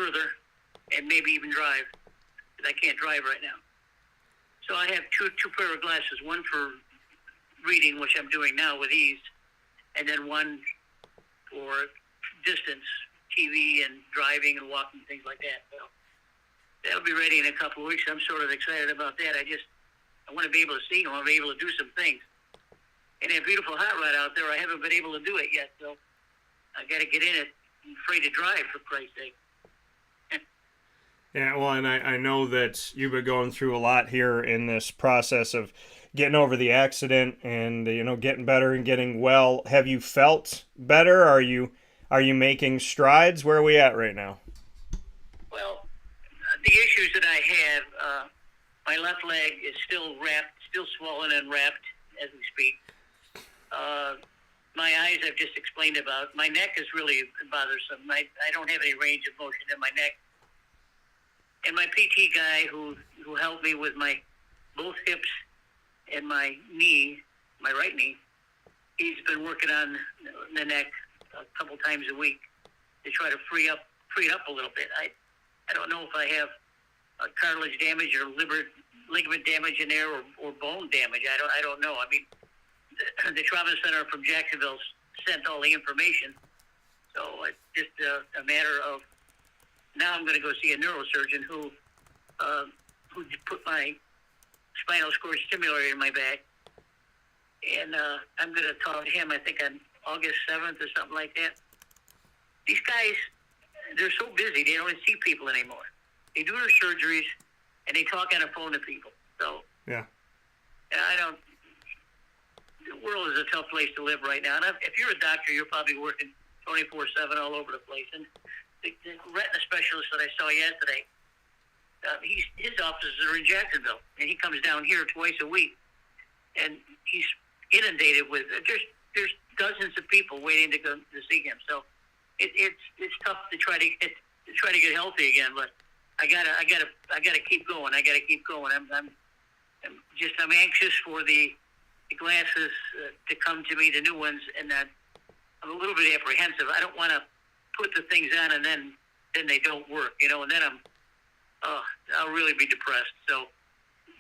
further and maybe even drive, because I can't drive right now. So I have two pair of glasses, one for reading, which I'm doing now with ease, and then one for distance, TV and driving and walking, things like that. So that'll be ready in a couple of weeks. I'm sort of excited about that. I want to be able to see. I want to be able to do some things. And that beautiful hot rod out there, I haven't been able to do it yet. So I got to get in it. I'm afraid to drive, for Christ's sake. Yeah, well, and I know that you've been going through a lot here in this process of getting over the accident and getting better and getting well. Have you felt better? Are you making strides? Where are we at right now? Well, the issues that I have, my left leg is still wrapped, still swollen and wrapped as we speak. My eyes I've just explained about. My neck is really bothersome. I don't have any range of motion in my neck. And my PT guy who helped me with my both hips and my knee, my right knee, he's been working on the neck a couple times a week to try to free it up a little bit. I don't know if I have cartilage damage or ligament damage in there or bone damage. I don't know. I mean, the trauma center from Jacksonville sent all the information, so it's just a matter of now I'm going to go see a neurosurgeon who put my spinal cord stimulator in my back, and I'm going to talk to him, I think, on August 7th or something like that. These guys, they're so busy, they don't even see people anymore. They do their surgeries, and they talk on the phone to people. So, yeah, the world is a tough place to live right now. And if you're a doctor, you're probably working 24/7 all over the place. And the retina specialist that I saw yesterday, his offices are in Jacksonville, and he comes down here twice a week, and he's inundated with there's dozens of people waiting to go to see him. So it's tough to try to get healthy again, but I gotta keep going. I gotta keep going. I'm anxious for the glasses to come to me, the new ones, and that I'm a little bit apprehensive. I don't want to put the things on and then they don't work, and then I'll really be depressed. So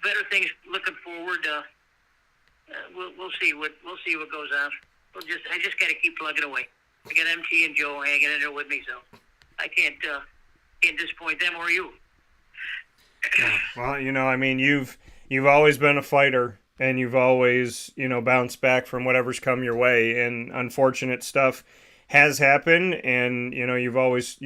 better things looking forward. We'll see what goes on. I just got to keep plugging away. I got MT and Joe hanging in there with me, so I can't disappoint them or you. Yeah. Well, I mean, you've always been a fighter, and you've always bounced back from whatever's come your way, and unfortunate stuff has happened, and you've always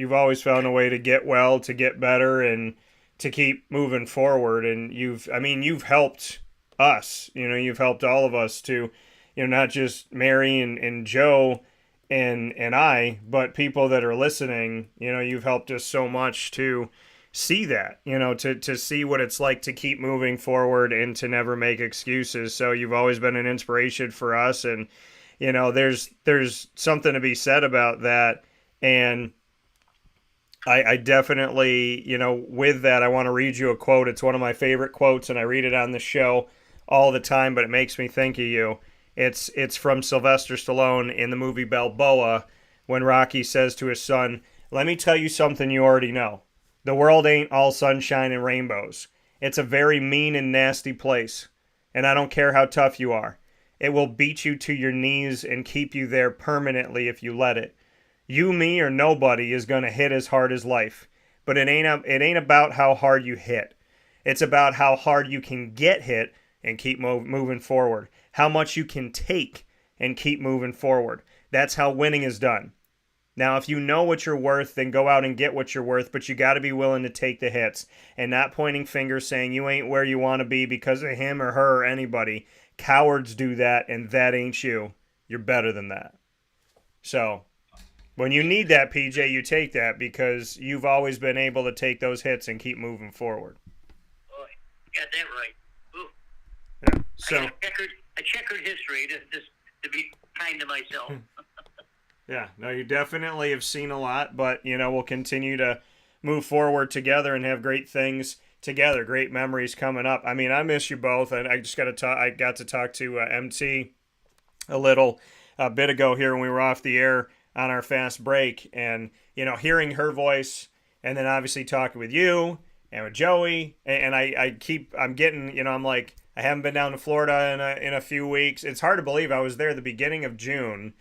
found a way to get well, to get better, and to keep moving forward. And you've helped us. You've helped all of us to, not just Mary and Joe and I, but people that are listening. You've helped us so much to see that, to see what it's like to keep moving forward and to never make excuses. So you've always been an inspiration for us, and there's something to be said about that. And I definitely, with that, I want to read you a quote. It's one of my favorite quotes, and I read it on the show all the time, but it makes me think of you. It's from Sylvester Stallone in the movie Balboa, when Rocky says to his son, "Let me tell you something you already know. The world ain't all sunshine and rainbows. It's a very mean and nasty place. And I don't care how tough you are. It will beat you to your knees and keep you there permanently if you let it. You, me, or nobody is going to hit as hard as life. But it ain't about how hard you hit. It's about how hard you can get hit and keep moving forward. How much you can take and keep moving forward. That's how winning is done. Now, if you know what you're worth, then go out and get what you're worth, but you got to be willing to take the hits and not pointing fingers saying you ain't where you want to be because of him or her or anybody. Cowards do that, and that ain't you. You're better than that." So when you need that, PJ, you take that, because you've always been able to take those hits and keep moving forward. Boy, you got that right. Ooh. Yeah. So I got a checkered history to be kind to myself. Yeah, no, you definitely have seen a lot, but, we'll continue to move forward together and have great things together, great memories coming up. I mean, I miss you both, and I got to talk to MT a bit ago here when we were off the air on our fast break, and, hearing her voice and then obviously talking with you and with Joey, and I'm getting, I'm like, I haven't been down to Florida in a few weeks. It's hard to believe I was there the beginning of June,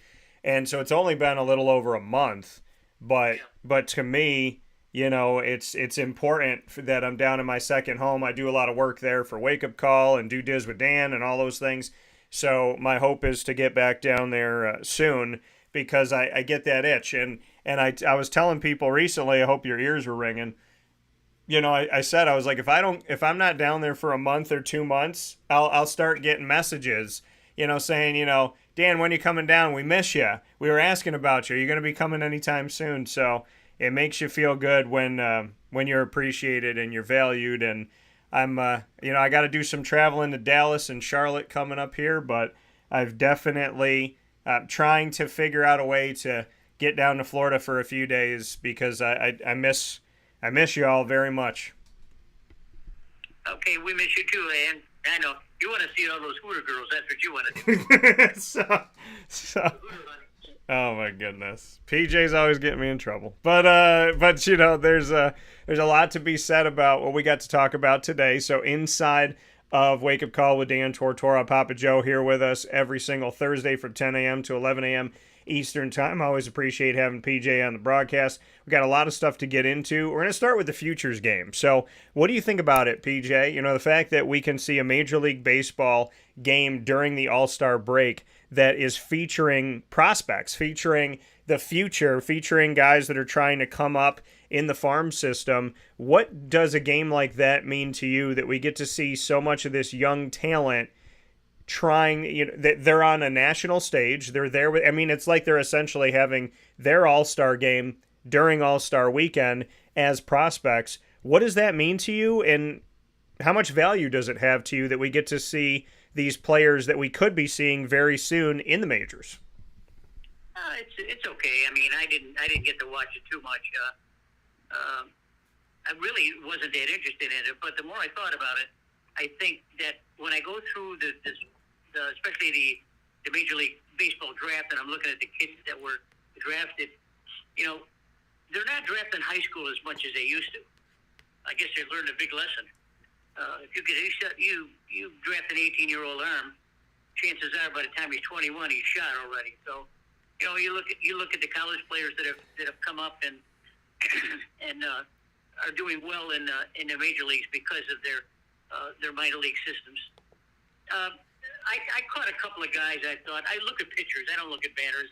and so it's only been a little over a month. But to me, it's important that I'm down in my second home. I do a lot of work there for Wake Up Call and do Diz with Dan and all those things. So my hope is to get back down there soon, because I get that itch. And I was telling people recently, I hope your ears were ringing. I said, I was like, if I'm not down there for a month or 2 months, I'll start getting messages, saying, Dan, when you coming down? We miss you. We were asking about you. Are you going to be coming anytime soon? So it makes you feel good when you're appreciated and you're valued. And I'm, I got to do some traveling to Dallas and Charlotte coming up here, but I've definitely trying to figure out a way to get down to Florida for a few days, because I miss you all very much. Okay, we miss you too, Ann. I know. You want to see all those Hooter girls. That's what you want to do. so, oh, my goodness. PJ's always getting me in trouble. But there's a lot to be said about what we got to talk about today. So inside of Wake Up Call with Dan Tortora, Papa Joe here with us every single Thursday from 10 a.m. to 11 a.m. Eastern Time. I always appreciate having PJ on the broadcast. We got a lot of stuff to get into. We're going to start with the futures game. So what do you think about it, PJ? The fact that we can see a Major League Baseball game during the All-Star break that is featuring prospects, featuring the future, featuring guys that are trying to come up in the farm system. What does a game like that mean to you, that we get to see so much of this young talent trying, they're on a national stage. They're there with, it's like they're essentially having their All-Star game during All-Star weekend as prospects. What does that mean to you, and how much value does it have to you that we get to see these players that we could be seeing very soon in the majors? It's okay. I didn't get to watch it too much. I really wasn't that interested in it, but the more I thought about it, I think that when I go through especially the Major League Baseball draft, and I'm looking at the kids that were drafted, they're not drafting high school as much as they used to. I guess they learned a big lesson. If you draft an 18-year-old arm, chances are by the time he's 21, he's shot already. So, you look at the college players that have come up and are doing well in the major leagues because of their minor league systems. I caught a couple of guys. I thought, I look at pitchers. I don't look at batters.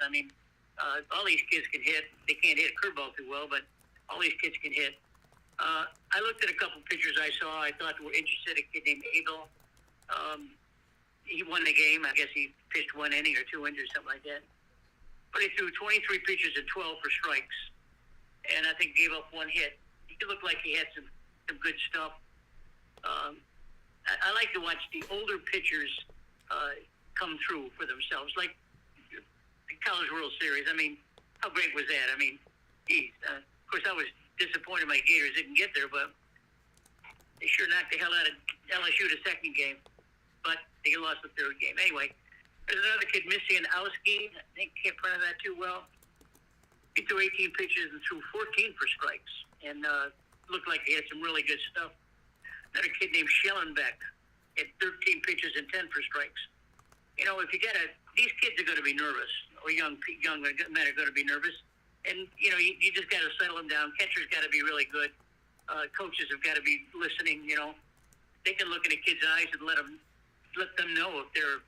All these kids can hit. They can't hit a curveball too well, but all these kids can hit. I looked at a couple of pitchers I saw. I thought were interested. A kid named Abel. He won the game. I guess he pitched 1 inning or 2 innings or something like that. But he threw 23 pitches and 12 for strikes, and I think gave up 1 hit. He looked like he had some good stuff. I like to watch the older pitchers come through for themselves, like the College World Series. How great was that? Of course, I was disappointed my Gators didn't get there, but they sure knocked the hell out of LSU the second game, but they lost the third game. Anyway, there's another kid, Misianowski. I think can't pronounce that too well. He threw 18 pitches and threw 14 for strikes, and looked like he had some really good stuff. Another kid named Schellenbeck had 13 pitches and 10 for strikes. These kids are going to be nervous, or young men are going to be nervous, and you just got to settle them down. Catcher's got to be really good. Coaches have got to be listening. They can look in a kid's eyes and let them know if they're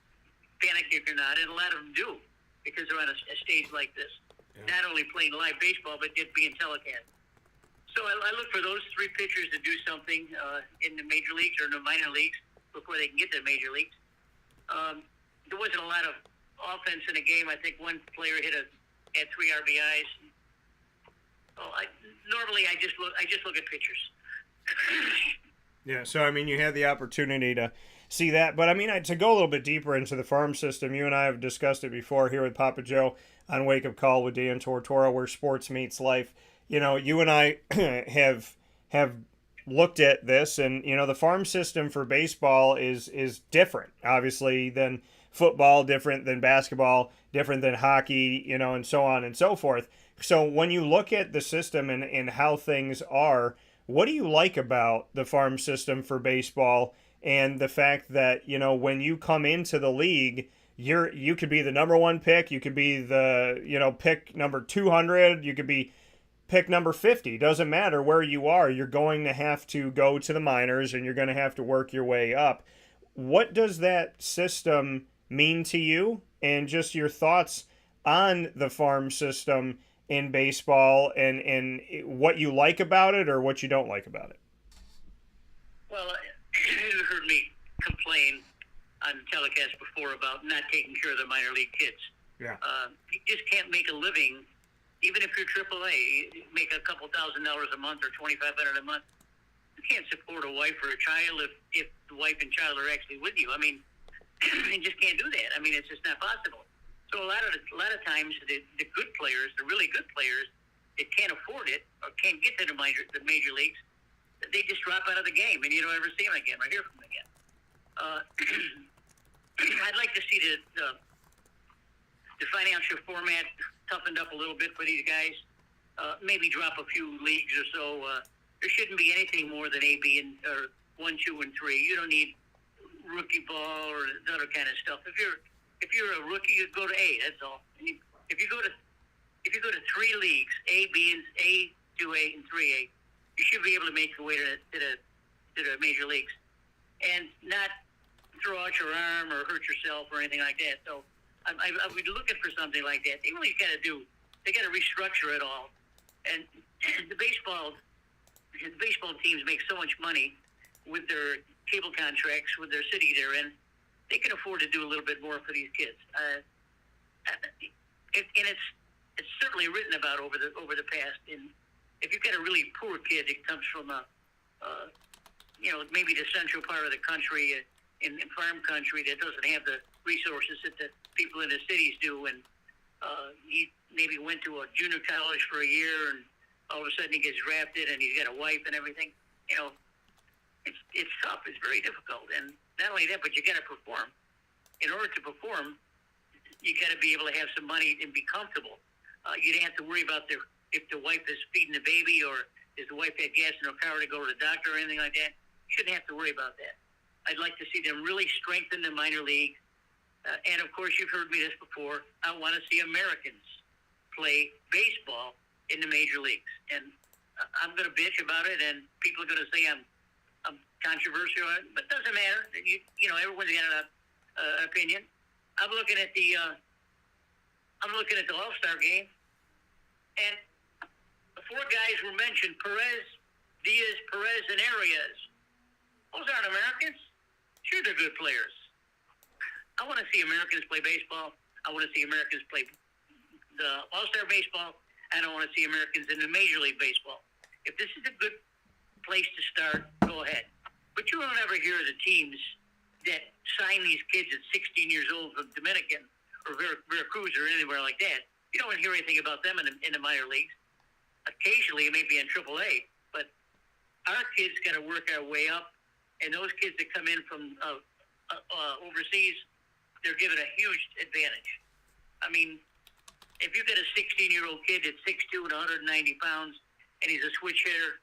panicking or not, and a lot of them do, because they're on a stage like this. Yeah. Not only playing live baseball, but just being telecast. So I look for those 3 pitchers to do something in the major leagues or in the minor leagues before they can get to the major leagues. There wasn't a lot of offense in the game. I think one player had 3 RBIs. Normally I just look at pitchers. Yeah, so you had the opportunity to see that, but to go a little bit deeper into the farm system, you and I have discussed it before here with Papa Joe on Wake Up Call with Dan Tortora, where sports meets life. You and I have looked at this, and the farm system for baseball is different, obviously, than football, different than basketball, different than hockey, and so on and so forth. So when you look at the system and how things are, what do you like about the farm system for baseball and the fact that, when you come into the league, you could be the number one pick, you could be the, pick number 200, you could be pick number 50. Doesn't matter where you are, you're going to have to go to the minors and you're going to have to work your way up. What does that system mean to you, and just your thoughts on the farm system in baseball, and what you like about it or what you don't like about it? Well, you heard me complain on telecast before about not taking care of the minor league kids. Yeah. You just can't make a living, even if you're AAA, you make a couple $1,000 a month or $2,500 a month. You can't support a wife or a child if the wife and child are actually with you. I mean, you just can't do that. I mean, it's just not possible. So a lot of times the good players, the really good players, that can't afford it or can't get to the major leagues, they just drop out of the game, and you don't ever see them again or hear from them again. I'd like to see the financial format toughened up a little bit for these guys. Maybe drop a few leagues or so. There shouldn't be anything more than A, B, or 1, 2, and 3. You don't need rookie ball or the other kind of stuff. If you're a rookie, you go to A. That's all. If you go to 3 leagues, A, B, and A, 2A, and 3A, you should be able to make your way to the major leagues, and not throw out your arm or hurt yourself or anything like that. So I would be looking for something like that. They really got to restructure it all. And the baseball teams make so much money with their cable contracts, with their city they're in. They can afford to do a little bit more for these kids. And it's certainly written about over the past. And if you've got a really poor kid that comes from maybe the central part of the country, in farm country, that doesn't have the resources that the people in the cities do, and he maybe went to a junior college for a year, and all of a sudden he gets drafted, and he's got a wife and everything. It's tough. It's very difficult, and not only that, but you got to perform. In order to perform, you got to be able to have some money and be comfortable. You don't have to worry about if the wife is feeding the baby, or is the wife had gas in her car to go to the doctor or anything like that. You shouldn't have to worry about that. I'd like to see them really strengthen the minor league. And, of course, you've heard me this before. I want to see Americans play baseball in the major leagues. And I'm going to bitch about it, and people are going to say I'm controversial, but it doesn't matter. Everyone's got an opinion. I'm looking at the All-Star game, and the 4 guys were mentioned: Perez, Diaz, Perez, and Arias. Those aren't Americans. Sure, they're good players. I want to see Americans play baseball. I want to see Americans play the All-Star baseball, and I want to see Americans in the Major League Baseball. If this is a good place to start, go ahead. But you don't ever hear the teams that sign these kids at 16 years old from Dominican or Veracruz or anywhere like that. You don't hear anything about them in the minor leagues. Occasionally, it may be in AAA, but our kids got to work our way up, and those kids that come in from overseas, they're given a huge advantage. I mean, if you've got a 16-year-old kid that's 6'2" and 190 pounds, and he's a switch hitter,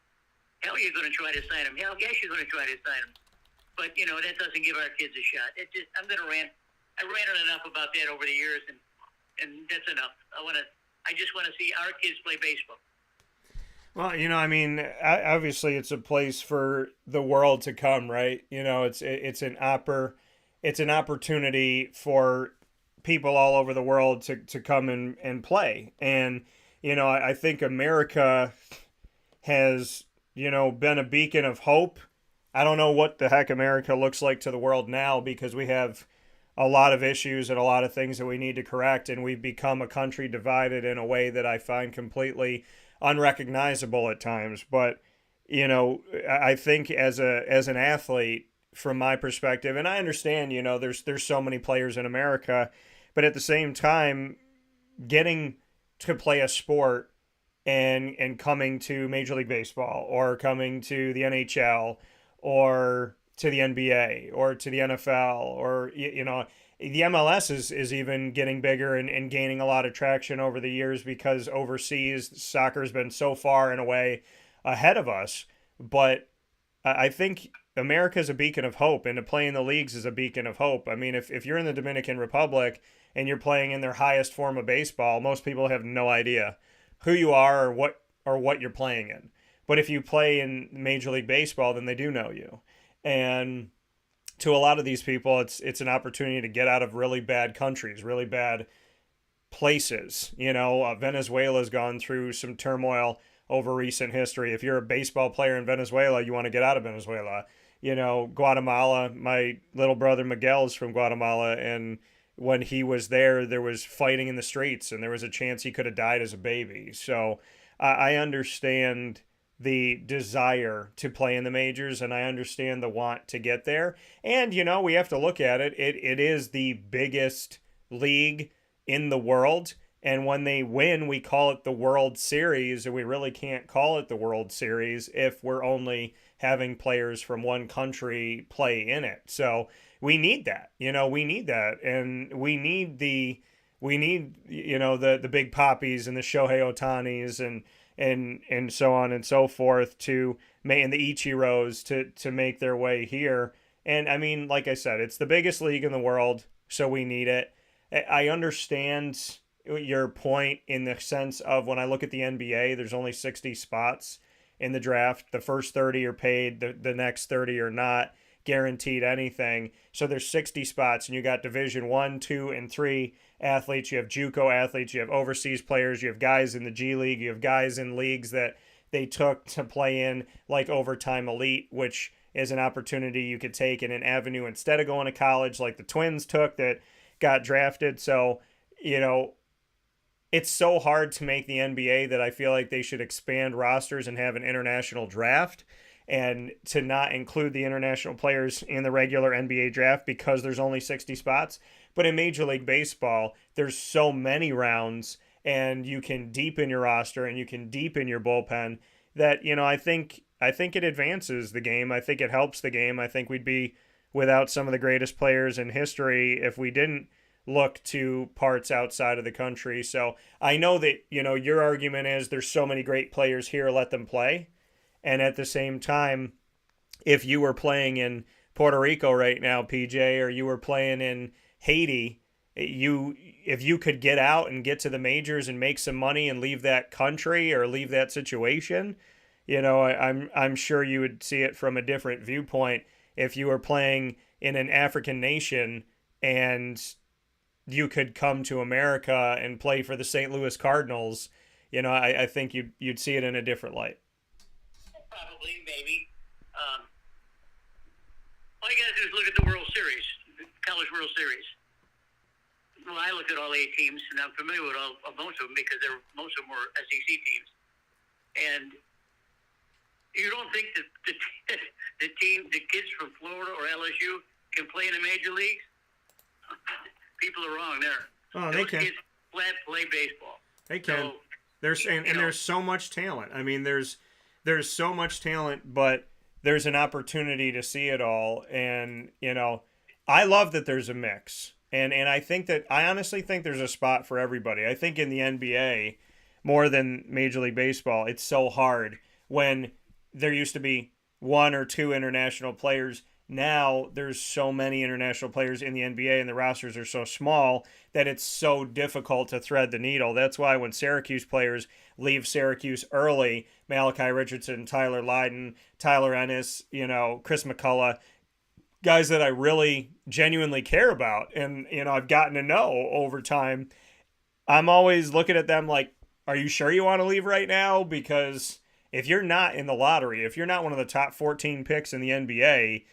hell, you're going to try to sign him. Hell, yes, you're going to try to sign him. But, that doesn't give our kids a shot. I'm going to rant. I ranted enough about that over the years, and that's enough. I just want to see our kids play baseball. Well, obviously it's a place for the world to come, right? It's an opportunity for people all over the world to come and play. And, I think America has, been a beacon of hope. I don't know what the heck America looks like to the world now, because we have a lot of issues and a lot of things that we need to correct, and we've become a country divided in a way that I find completely unrecognizable at times. But I think as an athlete, from my perspective, and I understand, there's so many players in America, but at the same time, getting to play a sport and coming to Major League Baseball, or coming to the NHL, or to the NBA, or to the NFL, or the MLS is even getting bigger and gaining a lot of traction over the years because overseas soccer's been so far in a way ahead of us. But I think America's a beacon of hope, and to play in the leagues is a beacon of hope. I mean, if you're in the Dominican Republic and you're playing in their highest form of baseball, most people have no idea who you are or what you're playing in. But if you play in Major League Baseball, then they do know you. And to a lot of these people, it's an opportunity to get out of really bad countries, really bad places. Venezuela's gone through some turmoil over recent history. If you're a baseball player in Venezuela, you want to get out of Venezuela. Guatemala, my little brother Miguel's from Guatemala, and when he was there was fighting in the streets, and there was a chance he could have died as a baby. So I understand the desire to play in the majors, and I understand the want to get there. And, we have to look at it. It is the biggest league in the world. And when they win, we call it the World Series, and we really can't call it the World Series if we're only having players from one country play in it. So we need that. We need that. And we need the big poppies and the Shohei Otanis and so on and so forth and the Ichiros to make their way here. And I mean, like I said, it's the biggest league in the world, so we need it. I understand your point in the sense of when I look at the NBA, there's only 60 spots in the draft. The first 30 are paid, the next 30 are not guaranteed anything. So there's 60 spots, and you got Division 1, 2, and 3 athletes. You have JUCO athletes, you have overseas players, you have guys in the G League, you have guys in leagues that they took to play in, like Overtime Elite, which is an opportunity you could take in an avenue instead of going to college like the Twins took that got drafted. So, it's so hard to make the NBA that I feel like they should expand rosters and have an international draft, and to not include the international players in the regular NBA draft because there's only 60 spots. But in Major League Baseball, there's so many rounds, and you can deepen your roster and you can deepen your bullpen that, I think it advances the game. I think it helps the game. I think we'd be without some of the greatest players in history if we didn't look to parts outside of the country. So I know that, your argument is there's so many great players here, let them play. And at the same time, if you were playing in Puerto Rico right now, PJ, or you were playing in Haiti, if you could get out and get to the majors and make some money and leave that country or leave that situation, I'm sure you would see it from a different viewpoint if you were playing in an African nation and you could come to America and play for the St. Louis Cardinals. I think you'd see it in a different light. Probably, maybe. All you got to do is look at the World Series, the College World Series. Well, I look at all 8 teams, and I'm familiar with most of them because most of them were SEC teams. And you don't think that the kids from Florida or LSU can play in the major leagues? People are wrong there. Oh, they can. Kids flat play baseball. They can. So, there's so much talent. I mean, there's so much talent, but there's an opportunity to see it all. And, I love that there's a mix. And I honestly think there's a spot for everybody. I think in the NBA, more than Major League Baseball, it's so hard when there used to be 1 or 2 international players. Now there's so many international players in the NBA and the rosters are so small that it's so difficult to thread the needle. That's why when Syracuse players leave Syracuse early, Malachi Richardson, Tyler Lydon, Tyler Ennis, Chris McCullough, guys that I really genuinely care about and, I've gotten to know over time, I'm always looking at them like, are you sure you want to leave right now? Because if you're not in the lottery, if you're not one of the top 14 picks in the NBA,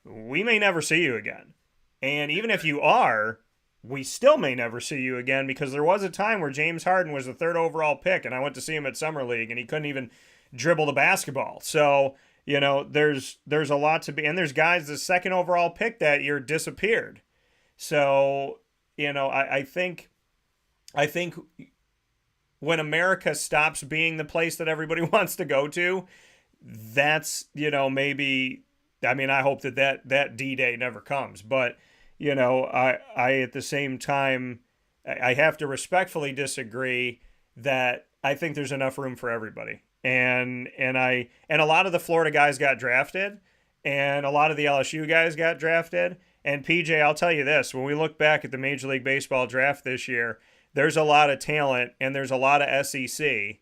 we may never see you again. And even if you are, we still may never see you again because there was a time where James Harden was the 3rd overall pick and I went to see him at Summer League and he couldn't even dribble the basketball. So, there's a lot to be, and there's guys the 2nd overall pick that year disappeared. So, I think when America stops being the place that everybody wants to go to, that's, maybe, I mean, I hope that D-Day never comes. But, I at the same time, I have to respectfully disagree that I think there's enough room for everybody. And a lot of the Florida guys got drafted, and a lot of the LSU guys got drafted. And PJ, I'll tell you this: when we look back at the Major League Baseball draft this year, there's a lot of talent and there's a lot of SEC,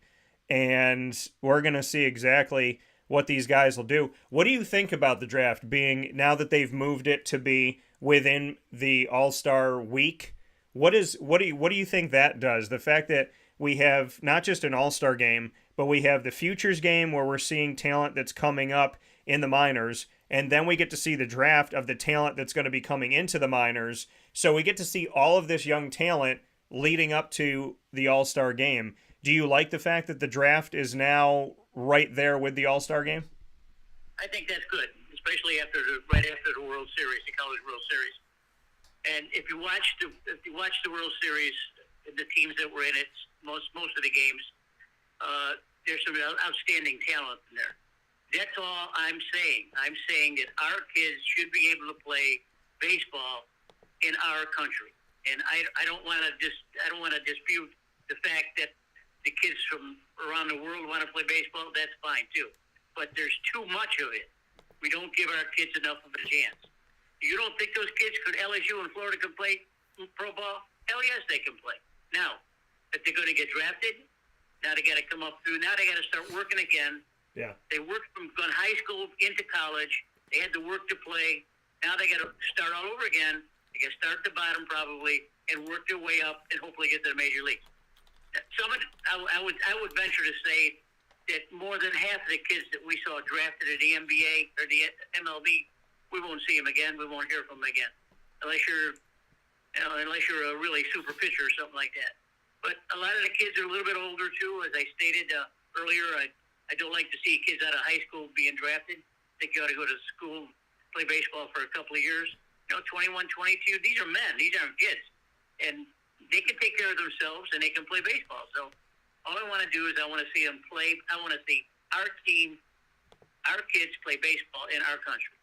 and we're going to see exactly what these guys will do. What do you think about the draft being, now that they've moved it to be within the All-Star week? What do you think that does? The fact that we have not just an All-Star game, but we have the Futures game where we're seeing talent that's coming up in the minors, and then we get to see the draft of the talent that's going to be coming into the minors. So we get to see all of this young talent leading up to the All-Star game. Do you like the fact that the draft is now right there with the All-Star game? I think that's good, especially right after the World Series, the College World Series. And if you watch the World Series, the teams that were in it, most of the games, there's some outstanding talent in there. That's all I'm saying. I'm saying that our kids should be able to play baseball in our country. And I don't want to dispute the fact that the kids from around the world want to play baseball. That's fine too, but there's too much of it. We don't give our kids enough of a chance. You don't think those kids LSU and Florida can play pro ball? Hell yes, they can play. Now, if they're going to get drafted, now they got to come up through. Now they got to start working again. Yeah. They worked from going high school into college. They had to work to play. Now they got to start all over again. They got to start at the bottom probably and work their way up and hopefully get to the major leagues. I would venture to say that more than half of the kids that we saw drafted at the NBA or the MLB, we won't see them again. We won't hear from them again, unless you're a really super pitcher or something like that. But a lot of the kids are a little bit older too. As I stated earlier, I don't like to see kids out of high school being drafted. I think you ought to go to school, play baseball for a couple of years. 21, 22. These are men. These aren't kids, and they can take care of themselves and they can play baseball. So all I want to do is I want to see them play. I want to see our team, our kids play baseball in our country.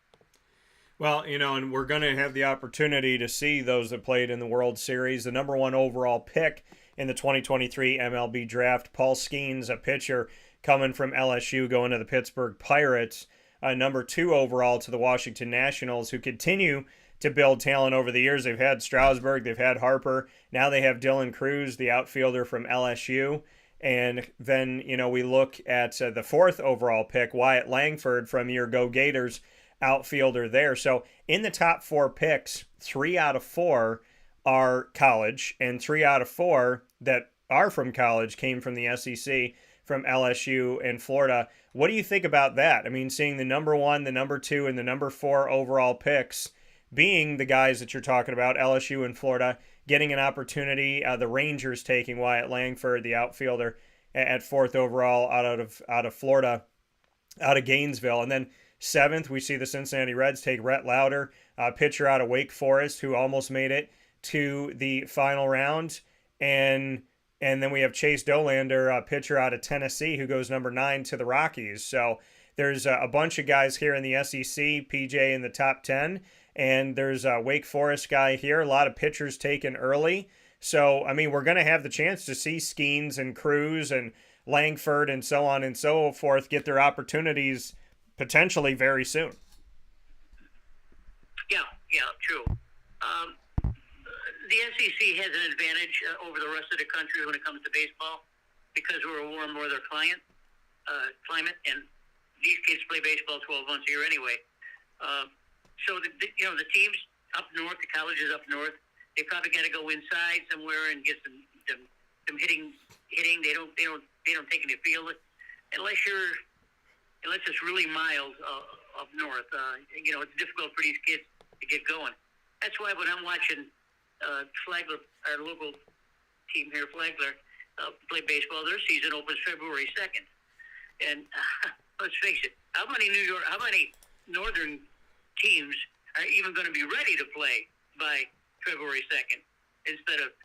Well, and we're going to have the opportunity to see those that played in the World Series. The number 1 overall pick in the 2023 MLB draft, Paul Skeens, a pitcher coming from LSU, going to the Pittsburgh Pirates. Number 2 overall to the Washington Nationals, who continue to build talent over the years. They've had Strasburg, they've had Harper. Now they have Dylan Cruz, the outfielder from LSU. And then, we look at the 4th overall pick, Wyatt Langford from your Go Gators, outfielder there. So in the top 4 picks, 3 out of 4 are college, and 3 out of 4 that are from college came from the SEC, from LSU and Florida. What do you think about that? I mean, seeing the number 1, the number 2, and the number 4 overall picks being the guys that you're talking about, LSU and Florida, getting an opportunity. The Rangers taking Wyatt Langford, the outfielder, at 4th overall out of Florida, out of Gainesville. And then 7th, we see the Cincinnati Reds take Rhett Lauder, pitcher out of Wake Forest, who almost made it to the final round. And then we have Chase Dolander, a pitcher out of Tennessee, who goes number 9 to the Rockies. So there's a bunch of guys here in the SEC, PJ in the top 10. And there's a Wake Forest guy here, a lot of pitchers taken early. So, I mean, we're going to have the chance to see Skeens and Cruz and Langford and so on and so forth get their opportunities potentially very soon. Yeah, true. The SEC has an advantage over the rest of the country when it comes to baseball because we're a warm weather climate, and these kids play baseball 12 months a year anyway. So the teams up north, the colleges up north, they probably got to go inside somewhere and get some hitting. They don't take any field unless it's really mild up north. It's difficult for these kids to get going. That's why when I'm watching Flagler, our local team here, Flagler, play baseball, their season opens February 2nd. And let's face it, how many northern teams are even going to be ready to play by February 2nd instead of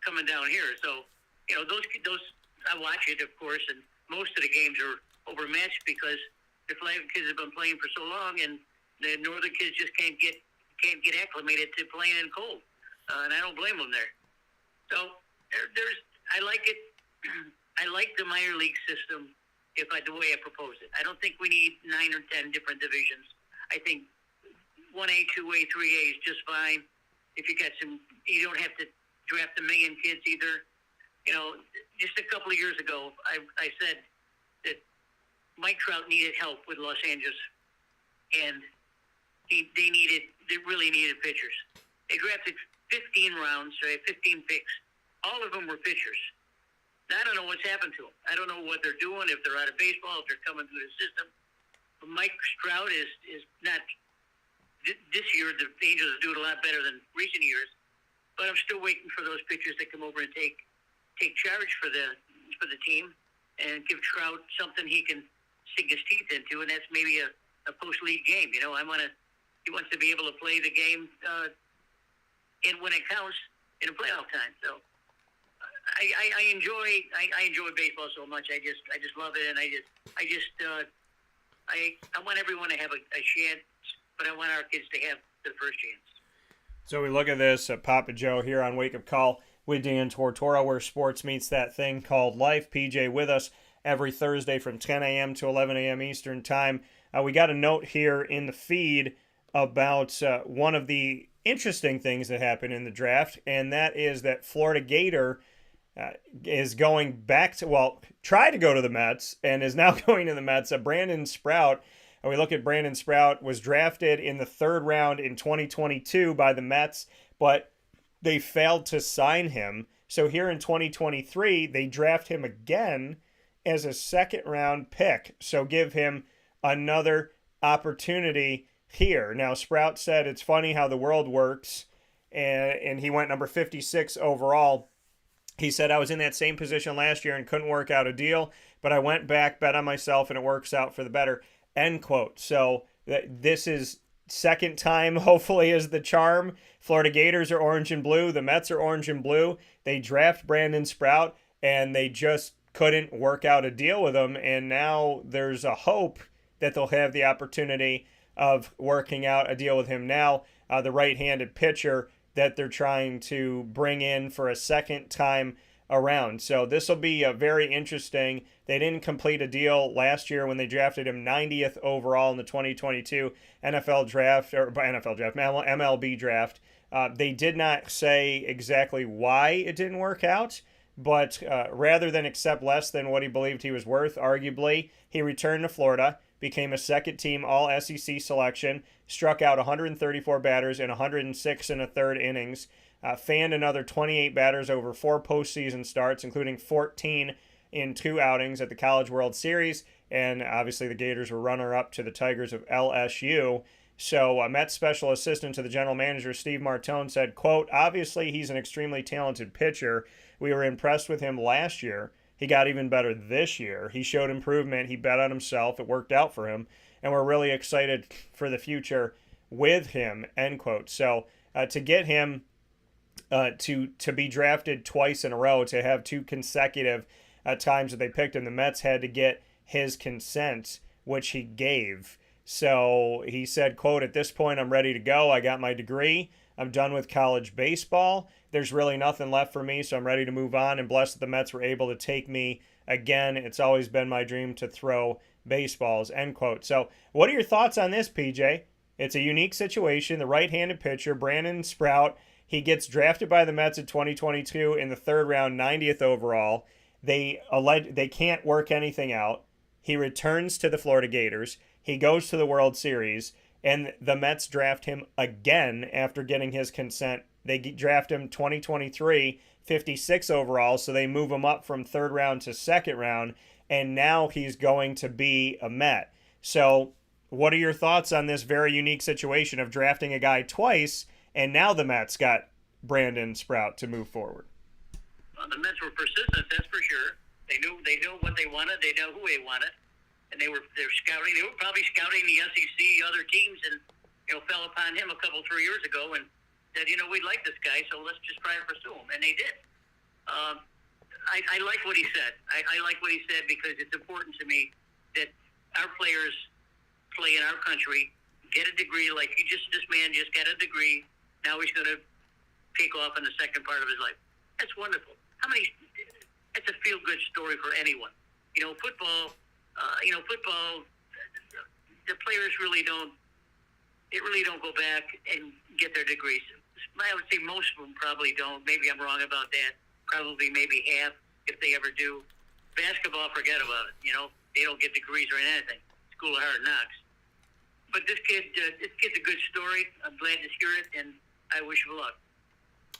coming down here? So, those I watch it, of course, and most of the games are overmatched because the Flagler kids have been playing for so long, and the northern kids just can't get can't get acclimated to playing in cold, and I don't blame them there. So I like it. I like the minor league system the way I propose it. I don't think we need 9 or 10 different divisions. I think 1A, 2A, 3A is just fine. If you don't have to draft a million kids either. Just a couple of years ago, I said that Mike Trout needed help with Los Angeles, and they really needed pitchers. They drafted 15 rounds, so they had 15 picks. All of them were pitchers. Now, I don't know what's happened to them. I don't know what they're doing, if they're out of baseball, if they're coming through the system. But Mike Trout is not. This year, the Angels are doing a lot better than recent years. But I'm still waiting for those pitchers to come over and take charge for the team and give Trout something he can sink his teeth into, and that's maybe a post-league game. He wants to be able to play the game when it counts in a playoff time. So I enjoy baseball so much. I just love it, and I want everyone to have a chance, but I want our kids to have the first chance. So we look at this at Papa Joe here on Wake Up Call with Dan Tortora, where sports meets that thing called life. PJ with us every Thursday from 10 a.m. to 11 a.m. Eastern Time. We got a note here in the feed about one of the interesting things that happened in the draft, and that is that Florida Gator is going back to, tried to go to the Mets and is now going to the Mets. Brandon Sprout. We look at Brandon Sprout, was drafted in the 3rd round in 2022 by the Mets, but they failed to sign him. So here in 2023, they draft him again as a 2nd-round pick. So give him another opportunity here. Now, Sprout said it's funny how the world works, and he went number 56 overall. He said, I was in that same position last year and couldn't work out a deal, but I went back, bet on myself, and it works out for the better. End quote. So this is 2nd time, hopefully, is the charm. Florida Gators are orange and blue. The Mets are orange and blue. They draft Brandon Sprout, and they just couldn't work out a deal with him. And now there's a hope that they'll have the opportunity of working out a deal with him now. The right-handed pitcher that they're trying to bring in for a 2nd time around. So this will be very interesting. They didn't complete a deal last year when they drafted him 90th overall in the 2022 MLB draft. They did not say exactly why it didn't work out, but rather than accept less than what he believed he was worth, arguably, he returned to Florida, became a 2nd-team All-SEC selection, struck out 134 batters in 106 1/3 innings, fanned another 28 batters over 4 postseason starts, including 14 in 2 outings at the College World Series, and obviously the Gators were runner-up to the Tigers of LSU. So Mets special assistant to the general manager, Steve Martone, said, quote, obviously he's an extremely talented pitcher. We were impressed with him last year. He got even better this year. He showed improvement. He bet on himself. It worked out for him. And we're really excited for the future with him, end quote. So to get him to be drafted twice in a row, to have 2 consecutive times that they picked him, the Mets had to get his consent, which he gave. So he said, quote, at this point, I'm ready to go. I got my degree. I'm done with college baseball. There's really nothing left for me, so I'm ready to move on, and blessed that the Mets were able to take me again. It's always been my dream to throw baseballs, end quote. So what are your thoughts on this, PJ? It's a unique situation. The right-handed pitcher, Brandon Sprout, he gets drafted by the Mets in 2022 in the 3rd round, 90th overall. They can't work anything out. He returns to the Florida Gators. He goes to the World Series, and the Mets draft him again after getting his consent. They draft him 2023, 56 overall, so they move him up from 3rd round to 2nd round, and now he's going to be a Met. So what are your thoughts on this very unique situation of drafting a guy twice, and now the Mets got Brandon Sprout to move forward? Well, the Mets were persistent, that's for sure. They knew what they wanted. They know who they wanted, and they're scouting. They were probably scouting the SEC, other teams, and fell upon him 3 years ago and said, we like this guy, so let's just try to pursue him, and they did. I like what he said. I like what he said because it's important to me that our players play in our country get a degree like this man just got a degree. Now he's going to take off in the second part of his life. That's wonderful. That's a feel-good story for anyone. Football, the players really don't go back and get their degrees. I would say most of them probably don't. Maybe I'm wrong about that. Probably maybe half, if they ever do. Basketball, forget about it. They don't get degrees or anything. School of hard knocks. But this kid's a good story. I'm glad to hear it, and I wish him luck.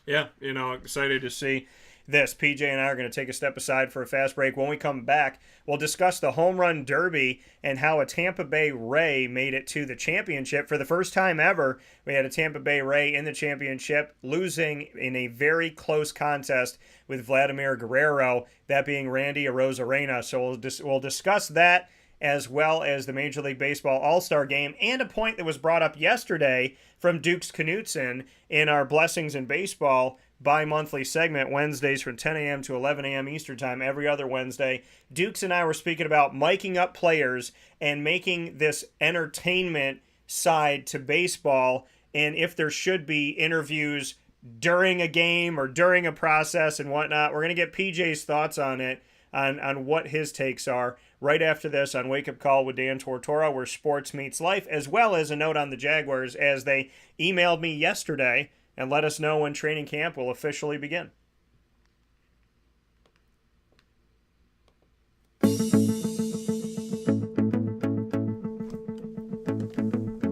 Yeah, excited to see this. PJ and I are going to take a step aside for a fast break. When we come back, we'll discuss the home run derby and how a Tampa Bay Ray made it to the championship. For the first time ever, we had a Tampa Bay Ray in the championship, losing in a very close contest with Vladimir Guerrero, that being Randy Arozarena. So we'll discuss that, as well as the Major League Baseball All-Star Game, and a point that was brought up yesterday from Dukes Knutson in our Blessings in Baseball bi-monthly segment, Wednesdays from 10 a.m. to 11 a.m. Eastern Time, every other Wednesday. Dukes and I were speaking about miking up players and making this entertainment side to baseball, and if there should be interviews during a game or during a process and whatnot. We're going to get PJ's thoughts on it, on what his takes are, right after this on Wake Up Call with Dan Tortora, where sports meets life, as well as a note on the Jaguars, as they emailed me yesterday and let us know when training camp will officially begin.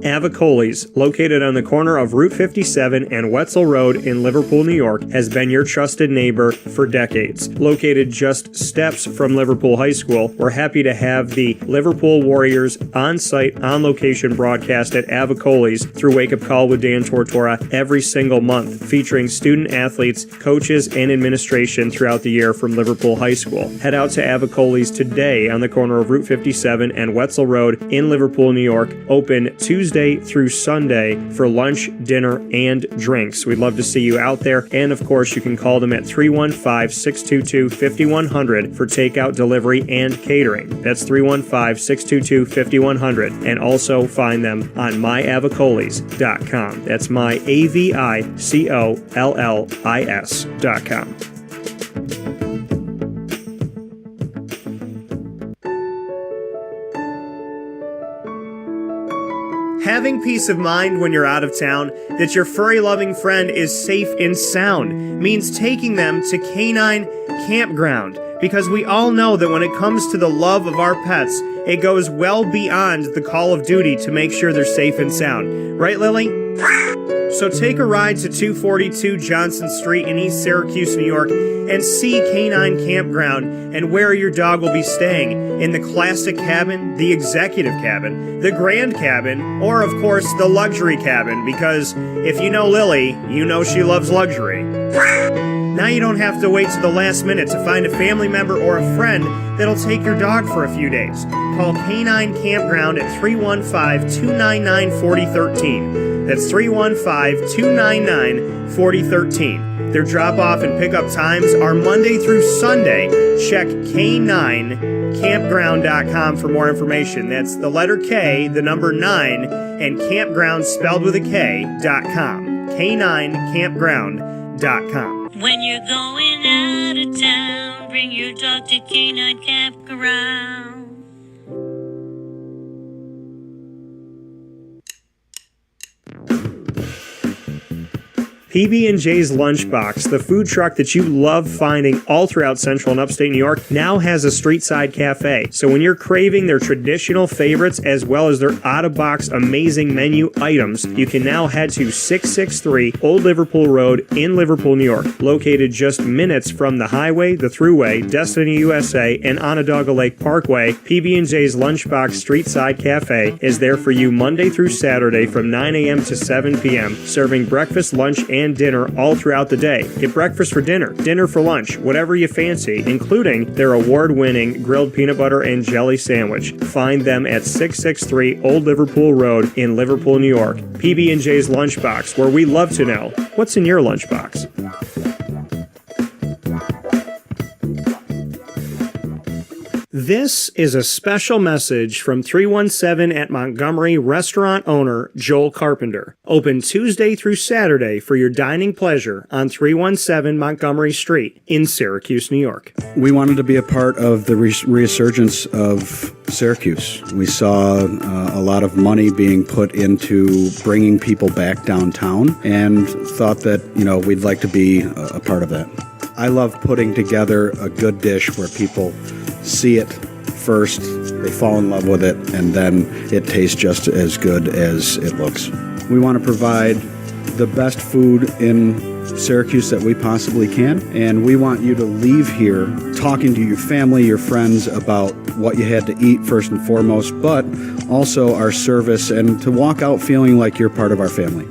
Avicoli's, located on the corner of Route 57 and Wetzel Road in Liverpool, New York, has been your trusted neighbor for decades. Located just steps from Liverpool High School, we're happy to have the Liverpool Warriors on-site, on-location broadcast at Avicoli's through Wake Up Call with Dan Tortora every single month, featuring student athletes, coaches, and administration throughout the year from Liverpool High School. Head out to Avicoli's today on the corner of Route 57 and Wetzel Road in Liverpool, New York, open Tuesday through Sunday for lunch, dinner, and drinks. We'd love to see you out there. And of course, you can call them at 315-622-5100 for takeout, delivery, and catering. That's 315-622-5100. And also find them on myavicolis.com. That's myavicollis.com. Having peace of mind when you're out of town that your furry-loving friend is safe and sound means taking them to Canine Campground, because we all know that when it comes to the love of our pets, it goes well beyond the call of duty to make sure they're safe and sound. Right, Lily? So take a ride to 242 Johnson Street in East Syracuse, New York, and see Canine Campground and where your dog will be staying, in the classic cabin, the executive cabin, the grand cabin, or of course the luxury cabin, because if you know Lily, you know she loves luxury. Now you don't have to wait to the last minute to find a family member or a friend that'll take your dog for a few days. Call Canine Campground at 315-299-4013. That's 315-299-4013. Their drop-off and pickup times are Monday through Sunday. Check K9campground.com for more information. That's the letter K, the number 9, and campground spelled with a K.com. K9campground.com. When you're going out of town, bring your dog to Canine Campground. PB&J's Lunchbox, the food truck that you love finding all throughout Central and Upstate New York, now has a street-side cafe. So when you're craving their traditional favorites as well as their out-of-box amazing menu items, you can now head to 663 Old Liverpool Road in Liverpool, New York. Located just minutes from the highway, the Thruway, Destiny USA, and Onondaga Lake Parkway, PB&J's Lunchbox Street-Side Cafe is there for you Monday through Saturday from 9 a.m. to 7 p.m., serving breakfast, lunch, and dinner all throughout the day. Get breakfast for dinner, dinner for lunch, whatever you fancy, including their award-winning grilled peanut butter and jelly sandwich. Find them at 663 Old Liverpool Road in Liverpool, New York. PB&J's Lunchbox, where we love to know what's in your lunchbox. This is a special message from 317 at Montgomery restaurant owner Joel Carpenter. Open Tuesday through Saturday for your dining pleasure on 317 Montgomery Street in Syracuse, New York. We wanted to be a part of the resurgence of Syracuse. We saw a lot of money being put into bringing people back downtown and thought that, we'd like to be a part of that. I love putting together a good dish where people see it first, they fall in love with it, and then it tastes just as good as it looks. We want to provide the best food in Syracuse that we possibly can, and we want you to leave here talking to your family, your friends about what you had to eat first and foremost, but also our service, and to walk out feeling like you're part of our family.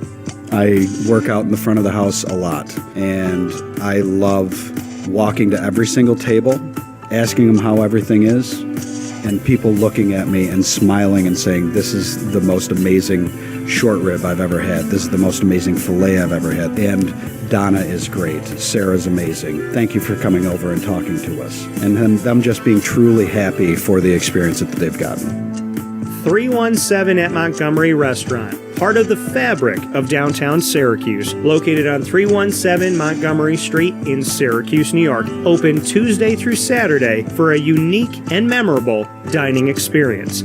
I work out in the front of the house a lot, and I love walking to every single table, asking them how everything is, and people looking at me and smiling and saying, this is the most amazing short rib I've ever had. This is the most amazing filet I've ever had. And Donna is great. Sarah's amazing. Thank you for coming over and talking to us. And them just being truly happy for the experience that they've gotten. 317 at Montgomery Restaurant, part of the fabric of downtown Syracuse, located on 317 Montgomery Street in Syracuse, New York. Open Tuesday through Saturday for a unique and memorable dining experience.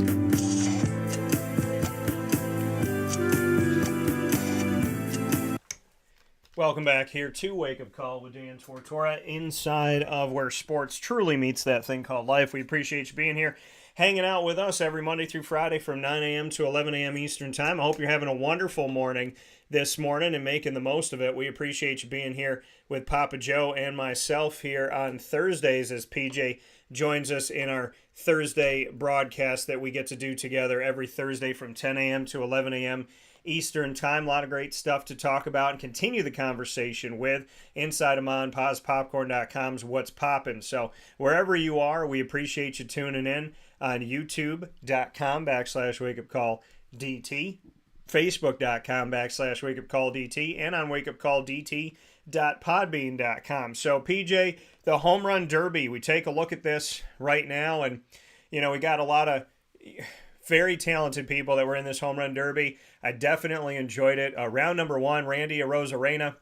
Welcome back here to Wake Up Call with Dan Tortora, inside of where sports truly meets that thing called life. We appreciate you being here, hanging out with us every Monday through Friday from 9 a.m. to 11 a.m. Eastern Time. I hope you're having a wonderful morning this morning and making the most of it. We appreciate you being here with Papa Joe and myself here on Thursdays as PJ joins us in our Thursday broadcast that we get to do together every Thursday from 10 a.m. to 11 a.m. Eastern Time. A lot of great stuff to talk about and continue the conversation with inside of MonPazPopcorn.com's What's Poppin'. So wherever you are, we appreciate you tuning in on YouTube.com/WakeUpCallDT, Facebook.com/WakeUpCallDT, and on WakeUpCallDT.podbean.com. So PJ, the Home Run Derby, we take a look at this right now, and we got a lot of very talented people that were in this Home Run Derby. I definitely enjoyed it. Round number one, Randy Arozarena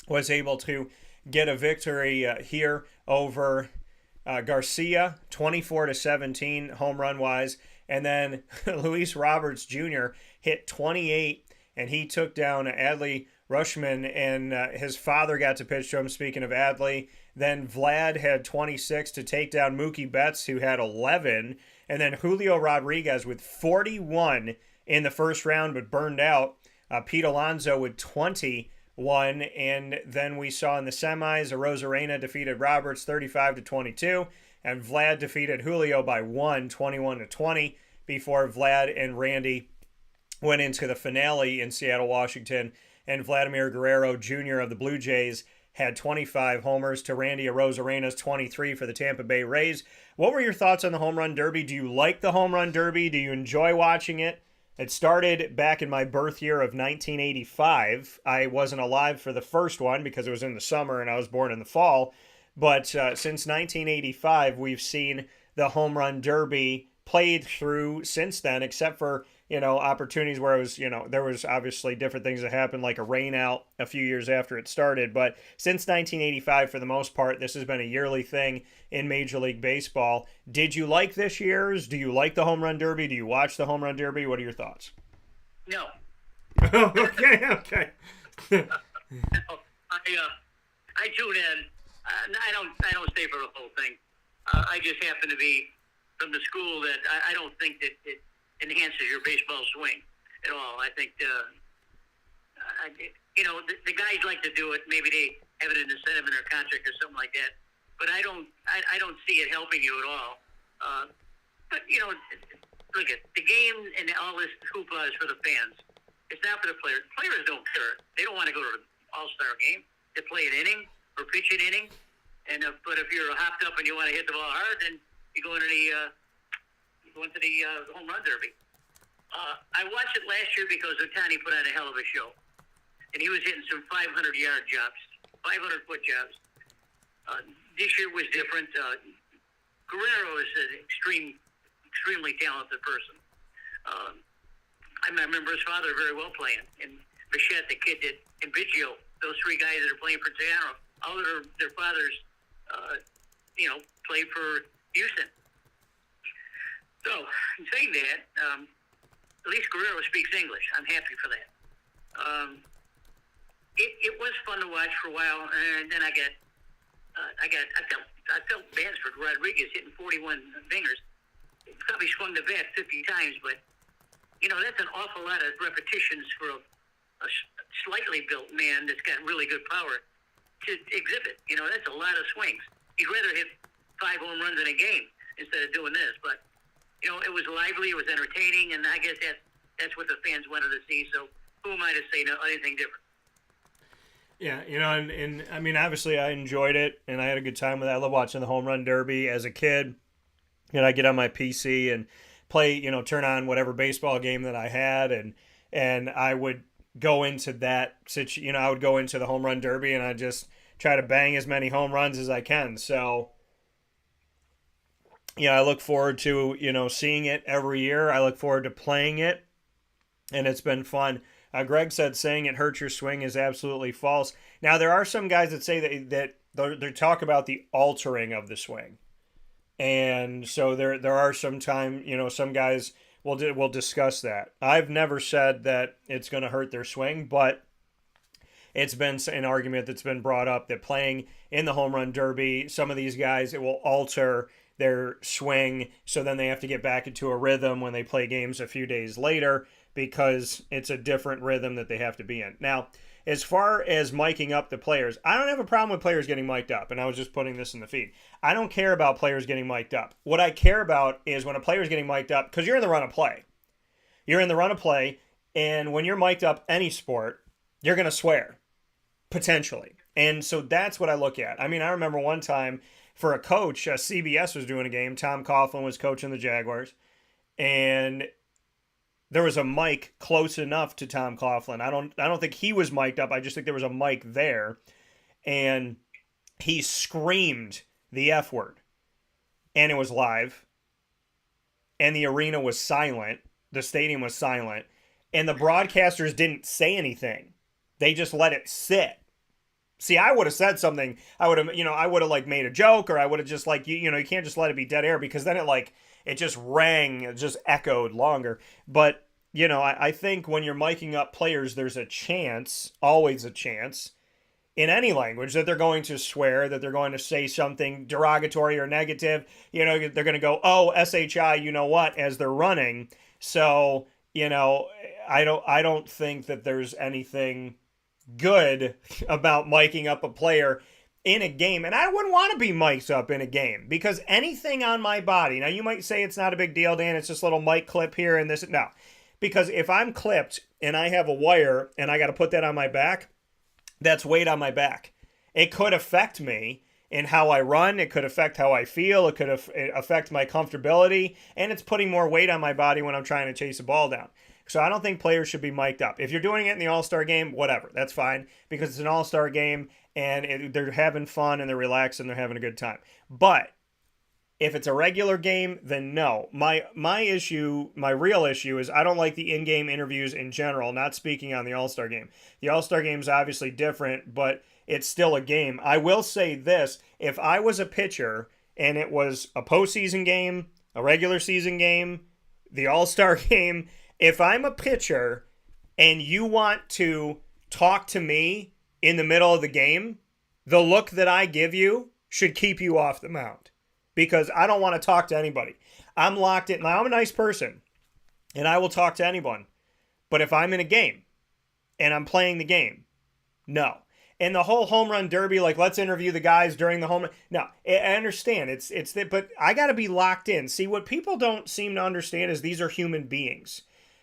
was able to get a victory here over Garcia, 24-17 home run wise. And then Luis Roberts Jr. hit 28, and he took down Adley Rushman, and his father got to pitch to him, speaking of Adley. Then Vlad had 26 to take down Mookie Betts, who had 11. And then Julio Rodriguez with 41 in the first round, but burned out. Pete Alonso with 21. And then we saw in the semis, Arozarena defeated Roberts 35-22. And Vlad defeated Julio by 21-20, before Vlad and Randy went into the finale in Seattle, Washington. And Vladimir Guerrero Jr. of the Blue Jays had 25 homers to Randy Arozarena's 23 for the Tampa Bay Rays. What were your thoughts on the Home Run Derby? Do you like the Home Run Derby? Do you enjoy watching it? It started back in my birth year of 1985. I wasn't alive for the first one because it was in the summer and I was born in the fall. But since 1985, we've seen the Home Run Derby played through since then, except for opportunities where it was, there was obviously different things that happened, like a rain out a few years after it started. But since 1985, for the most part, this has been a yearly thing in Major League Baseball. Did you like this year's? Do you like the Home Run Derby? Do you watch the Home Run Derby? What are your thoughts? No. Okay. I tune in. I don't stay for the whole thing. I just happen to be from the school that I don't think that it enhances your baseball swing at all. I think the guys like to do it. Maybe they have an incentive in their contract or something like that. But I don't see it helping you at all. But look at the game and all this hoopla is for the fans. It's not for the players. Players don't care. They don't want to go to the All-Star game to play an inning or pitch an inning. But if you're hopped up and you want to hit the ball hard, then you go into the Home Run Derby. I watched it last year because Ohtani put on a hell of a show. And he was hitting some 500-yard jobs, 500-foot jobs. This year was different. Guerrero is an extremely talented person. I remember his father very well playing, and Bichette, the kid that, and Biggio, those three guys that are playing for Seattle, all of their fathers, played for Houston. So, in saying that, at least Guerrero speaks English. I'm happy for that. It was fun to watch for a while, and then I felt bad for Rodriguez hitting 41 dingers. He probably swung the bat 50 times, but that's an awful lot of repetitions for a slightly built man that's got really good power to exhibit. That's a lot of swings. He'd rather hit 5 home runs in a game instead of doing this, but it was lively, it was entertaining, and I guess that's what the fans wanted to see. So who am I to say anything different? Yeah, and I mean, obviously I enjoyed it, and I had a good time with it. I love watching the home run derby as a kid. I get on my PC and play, turn on whatever baseball game that I had, and I would go into that I would go into the home run derby, and I just try to bang as many home runs as I can. So, I look forward to, seeing it every year. I look forward to playing it, and it's been fun. Greg said saying it hurts your swing is absolutely false. Now, there are some guys that say that they talk about the altering of the swing. And so there are some guys will discuss that. I've never said that it's going to hurt their swing, but it's been an argument that's been brought up that playing in the home run derby, some of these guys, it will alter their swing, so then they have to get back into a rhythm when they play games a few days later because it's a different rhythm that they have to be in. Now, as far as miking up the players, I don't have a problem with players getting mic'd up, and I was just putting this in the feed. I don't care about players getting mic'd up. What I care about is when a player's getting mic'd up, because you're in the run of play. You're in the run of play, and when you're mic'd up any sport, you're going to swear, potentially. And so that's what I look at. I mean, I remember one time for a coach, CBS was doing a game. Tom Coughlin was coaching the Jaguars, and there was a mic close enough to Tom Coughlin. I don't think he was mic'd up. I just think there was a mic there, and he screamed the F word, and it was live, and the arena was silent. The stadium was silent, and the broadcasters didn't say anything. They just let it sit. See, I would have said something. I would have made a joke, or I would have just you can't just let it be dead air, because then it just rang, it just echoed longer. But, I think when you're miking up players, there's a chance, always a chance, in any language, that they're going to swear, that they're going to say something derogatory or negative. They're going to go, oh, SHI, you know what, as they're running. So, I don't think that there's anything good about miking up a player in a game. And I wouldn't want to be mic'd up in a game, because anything on my body, now you might say it's not a big deal, Dan, it's just a little mic clip here and this. No, because if I'm clipped and I have a wire and I got to put that on my back, that's weight on my back. It could affect me in how I run. It could affect how I feel. It could affect my comfortability, and it's putting more weight on my body when I'm trying to chase a ball down. So I don't think players should be mic'd up. If you're doing it in the All-Star game, whatever, that's fine, because it's an All-Star game and they're having fun and they're relaxed and they're having a good time. But if it's a regular game, then no. My real issue is I don't like the in-game interviews in general, not speaking on the All-Star game. The All-Star game is obviously different, but it's still a game. I will say this, if I was a pitcher and it was a postseason game, a regular season game, the All-Star game, if I'm a pitcher and you want to talk to me in the middle of the game, the look that I give you should keep you off the mound, because I don't want to talk to anybody. I'm locked in. Now, I'm a nice person, and I will talk to anyone. But if I'm in a game and I'm playing the game, no. And the whole home run derby, let's interview the guys during the home run. No, I understand. But I got to be locked in. See, what people don't seem to understand is these are human beings.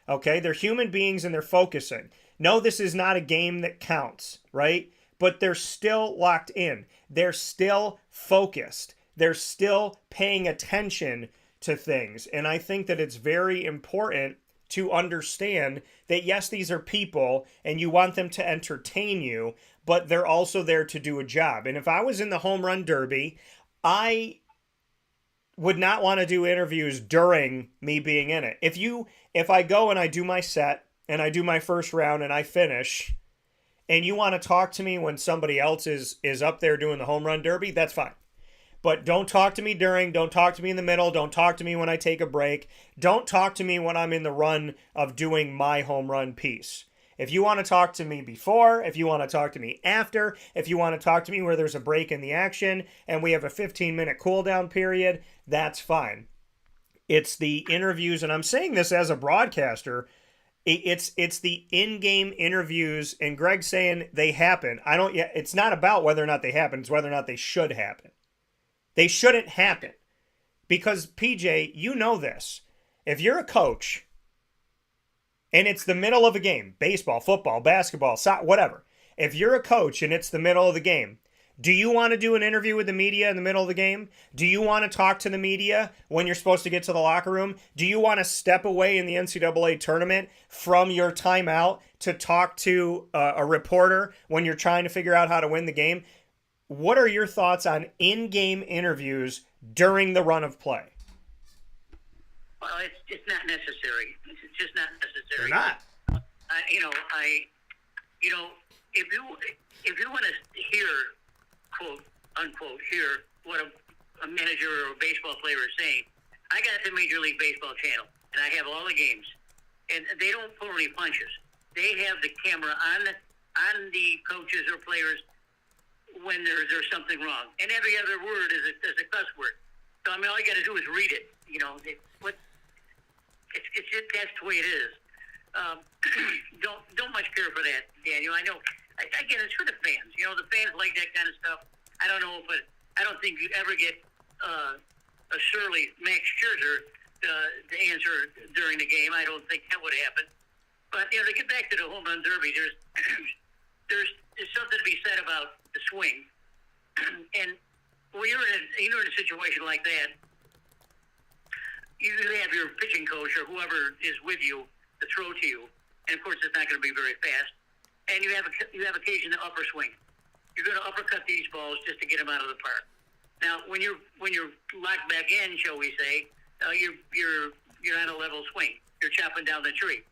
Okay, they're human beings and they're focusing. No, this is not a game that counts, right? But they're still locked in. They're still focused. They're still paying attention to things. And I think that it's very important to understand that, yes, these are people and you want them to entertain you, but they're also there to do a job. And if I was in the home run derby, I would not want to do interviews during me being in it. If I go and I do my set and I do my first round and I finish, and you want to talk to me when somebody else is up there doing the home run derby, that's fine. But don't talk to me during, don't talk to me in the middle, don't talk to me when I take a break, don't talk to me when I'm in the run of doing my home run piece. If you want to talk to me before, if you want to talk to me after, if you want to talk to me where there's a break in the action and we have a 15-minute cool down period, that's fine. It's the interviews, and I'm saying this as a broadcaster, it's the in-game interviews, and Greg's saying they happen. It's not about whether or not they happen, it's whether or not they should happen. They shouldn't happen. Because, PJ, you know this. If you're a coach and it's the middle of a game, baseball, football, basketball, soccer, whatever. If you're a coach and it's the middle of the game, do you want to do an interview with the media in the middle of the game? Do you want to talk to the media when you're supposed to get to the locker room? Do you want to step away in the NCAA tournament from your timeout to talk to a reporter when you're trying to figure out how to win the game? What are your thoughts on in-game interviews during the run of play? Well, it's not necessary. It's just not necessary. They're not. If you want to hear, quote unquote, hear what a manager or a baseball player is saying, I got the Major League Baseball channel, and I have all the games, and they don't pull any punches. They have the camera on the coaches or players when there's something wrong, and every other word is a cuss word. So I mean, all you got to do is read it. It's just, that's the way it is. Don't much care for that, Daniel. I know. Again, it's for the fans. The fans like that kind of stuff. I don't know, but I don't think you ever get a surly Max Scherzer to answer during the game. I don't think that would happen. But to get back to the home run derby, there's something to be said about the swing. And when you're in a situation like that, you have your pitching coach or whoever is with you to throw to you, and of course it's not going to be very fast. And you have occasion to upper swing. You're going to uppercut these balls just to get them out of the park. Now, when you're locked back in, shall we say, you're on a level swing. You're chopping down the tree.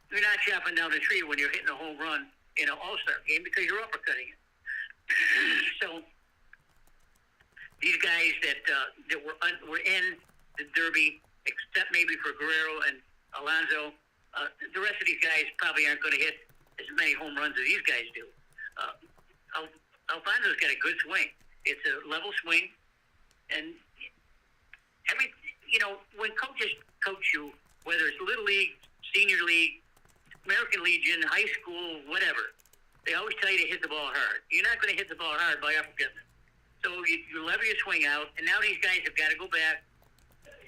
You're not chopping down the tree when you're hitting a home run in an all-star game because you're uppercutting it. So these guys that were in the Derby, except maybe for Guerrero and Alonso, the rest of these guys probably aren't going to hit as many home runs as these guys do. Alfonso's got a good swing. It's a level swing, and when coaches coach you, whether it's Little League, Senior League, American Legion, high school, whatever, they always tell you to hit the ball hard. You're not going to hit the ball hard by uppercutting it. So you lever your swing out, and now these guys have got to go back,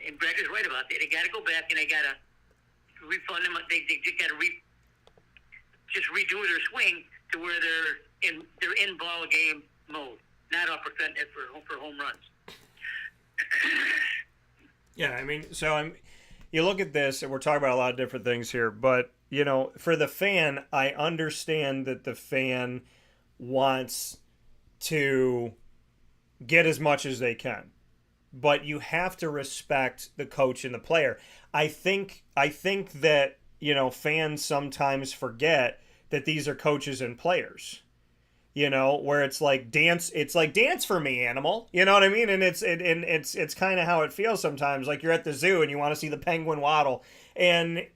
and Greg is right about that. They got to go back, and they got to refund them. They just got to redo their swing to where they're in ball game mode, not uppercutting it for home runs. Yeah, I mean, you look at this, and we're talking about a lot of different things here, but, for the fan, I understand that the fan wants to get as much as they can, but you have to respect the coach and the player. I think that, fans sometimes forget that these are coaches and players. Where it's like dance for me, animal. You know what I mean? And it's kind of how it feels sometimes. Like you're at the zoo and you want to see the penguin waddle. And,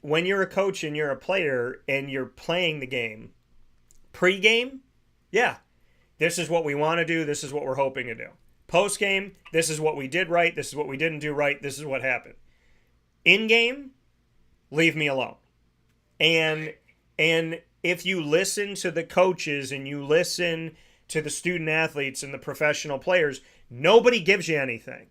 when you're a coach and you're a player and you're playing the game, pre-game, yeah, this is what we want to do. This is what we're hoping to do. Post-game, this is what we did right. This is what we didn't do right. This is what happened. In-game, leave me alone. And if you listen to the coaches and you listen to the student athletes and the professional players, nobody gives you anything.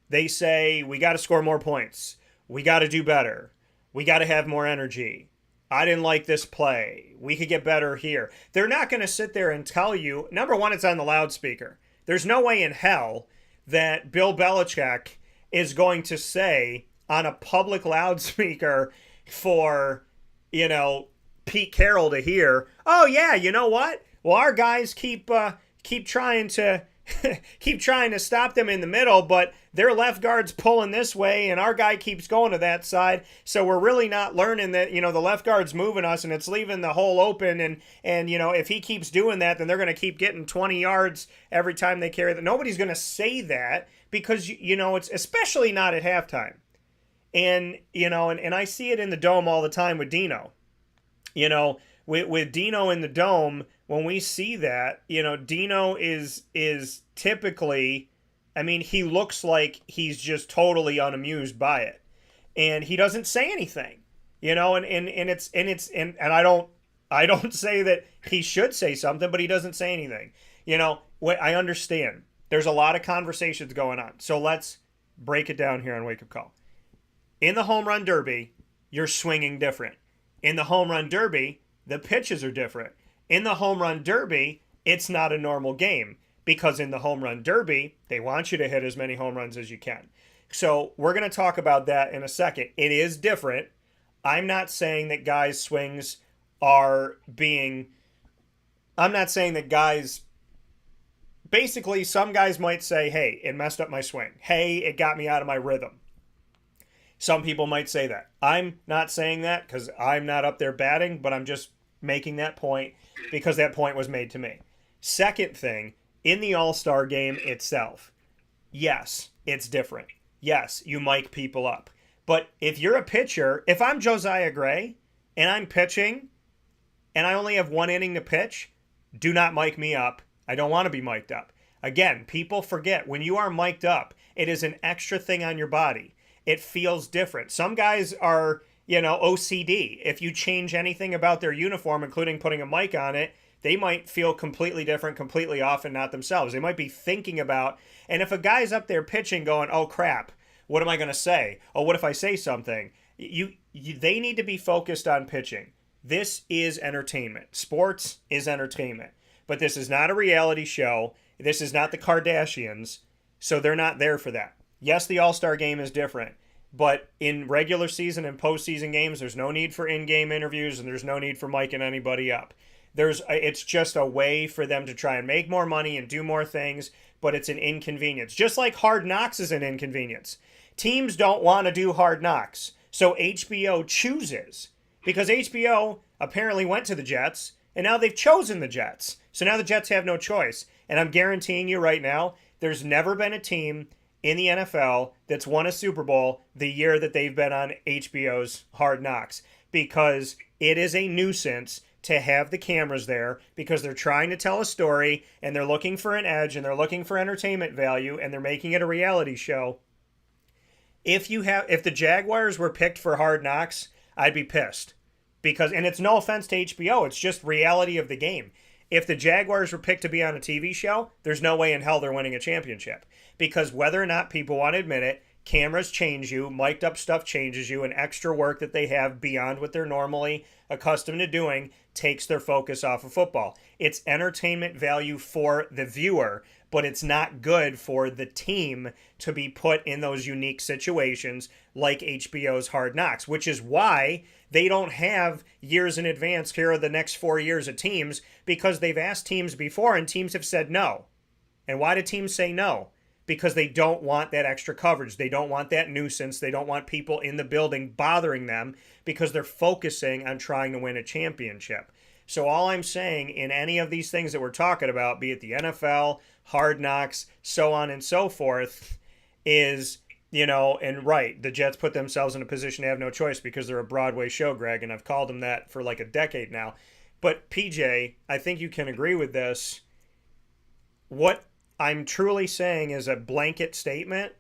They say, we got to score more points. We got to do better. We got to have more energy. I didn't like this play. We could get better here. They're not going to sit there and tell you, number one, it's on the loudspeaker. There's no way in hell that Bill Belichick is going to say on a public loudspeaker for, Pete Carroll to hear, oh yeah, you know what? Well, our guys keep trying to keep trying to stop them in the middle, but their left guard's pulling this way and our guy keeps going to that side. So we're really not learning that, the left guard's moving us and it's leaving the hole open. And if he keeps doing that, then they're going to keep getting 20 yards every time they carry that. Nobody's going to say that because, it's especially not at halftime. And, and I see it in the Dome all the time with Dino. With Dino in the Dome, when we see that, Dino is typically, he looks like he's just totally unamused by it, and he doesn't say anything, and I don't say that he should say something, but he doesn't say anything. I understand there's a lot of conversations going on, so let's break it down here on Wake Up Call. In the home run derby, you're swinging different. In the home run derby, the pitches are different. In the home run derby, it's not a normal game because in the home run derby, they want you to hit as many home runs as you can. So we're going to talk about that in a second. It is different. I'm not saying that guys' swings are being... I'm not saying that guys... Basically, some guys might say, hey, it messed up my swing. Hey, it got me out of my rhythm. Some people might say that. I'm not saying that because I'm not up there batting, but I'm just making that point because that point was made to me. Second thing, in the All-Star game itself, yes, it's different. Yes, you mic people up. But if you're a pitcher, if I'm Josiah Gray and I'm pitching and I only have one inning to pitch, do not mic me up. I don't want to be mic'd up. Again, people forget when you are mic'd up, it is an extra thing on your body. It feels different. Some guys are, OCD. If you change anything about their uniform, including putting a mic on it, they might feel completely different, completely off and not themselves. They might be thinking about, and if a guy's up there pitching going, oh crap, what am I going to say? Oh, what if I say something? They need to be focused on pitching. This is entertainment. Sports is entertainment. But this is not a reality show. This is not the Kardashians. So they're not there for that. Yes, the All-Star game is different, but in regular season and postseason games, there's no need for in-game interviews and there's no need for micing anybody up. It's just a way for them to try and make more money and do more things, but it's an inconvenience. Just like Hard Knocks is an inconvenience. Teams don't want to do Hard Knocks, so HBO chooses because HBO apparently went to the Jets and now they've chosen the Jets. So now the Jets have no choice. And I'm guaranteeing you right now, there's never been a team in the NFL that's won a Super Bowl the year that they've been on HBO's Hard Knocks because it is a nuisance to have the cameras there because they're trying to tell a story and they're looking for an edge and they're looking for entertainment value and they're making it a reality show. If the Jaguars were picked for Hard Knocks, I'd be pissed because, and it's no offense to HBO, it's just reality of the game. If the Jaguars were picked to be on a TV show, there's no way in hell they're winning a championship. Because whether or not people want to admit it, cameras change you, mic'd up stuff changes you, and extra work that they have beyond what they're normally accustomed to doing takes their focus off of football. It's entertainment value for the viewer, but it's not good for the team to be put in those unique situations like HBO's Hard Knocks, which is why they don't have years in advance, here are the next 4 years of teams, because they've asked teams before and teams have said no. And why do teams say no? Because they don't want that extra coverage. They don't want that nuisance. They don't want people in the building bothering them because they're focusing on trying to win a championship. So all I'm saying in any of these things that we're talking about, be it the NFL, Hard Knocks, so on and so forth, is, and right, the Jets put themselves in a position to have no choice because they're a Broadway show, Greg, and I've called them that for like a decade now. But PJ, I think you can agree with this. What I'm truly saying is a blanket statement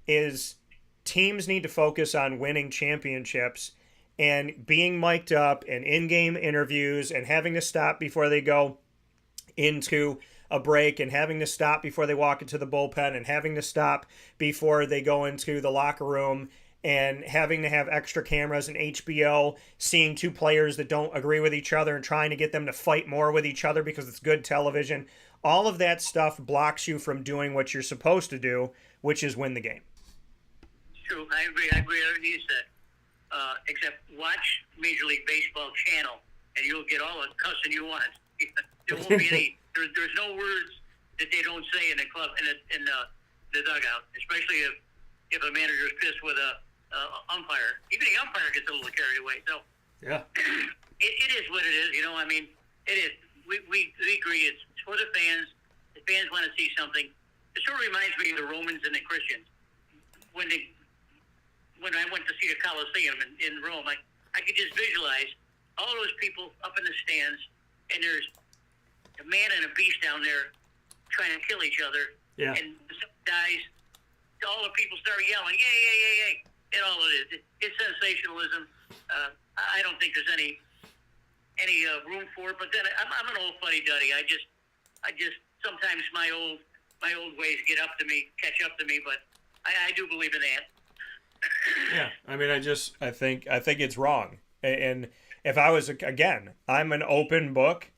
is teams need to focus on winning championships and being mic'd up and in-game interviews and having to stop before they go into a break and having to stop before they walk into the bullpen and having to stop before they go into the locker room and having to have extra cameras and HBO seeing two players that don't agree with each other and trying to get them to fight more with each other because it's good television. All of that stuff blocks you from doing what you're supposed to do, which is win the game. True. I agree everything you said. Except watch Major League Baseball channel, and you'll get all the cussing you want. There won't be any. There's no words that they don't say in the club in the dugout, especially if a manager is pissed with a umpire. Even the umpire gets a little carried away. So Yeah. it is what it is. You know, I mean, it is. We agree. It's for the fans. The fans want to see something. It sort of reminds me of the Romans and the Christians. When I went to see the Colosseum in Rome, I could just visualize all those people up in the stands, and there's a man and a beast down there trying to kill each other. Yeah. And someone dies, all the people start yelling, yay, yay, yay, yay. And all it is. It's sensationalism. I don't think there's any room for it. But then I'm an old fuddy-duddy. I just sometimes my old ways catch up to me. But I do believe in that. Yeah, I mean, I think it's wrong. And if I was, again, I'm an open book,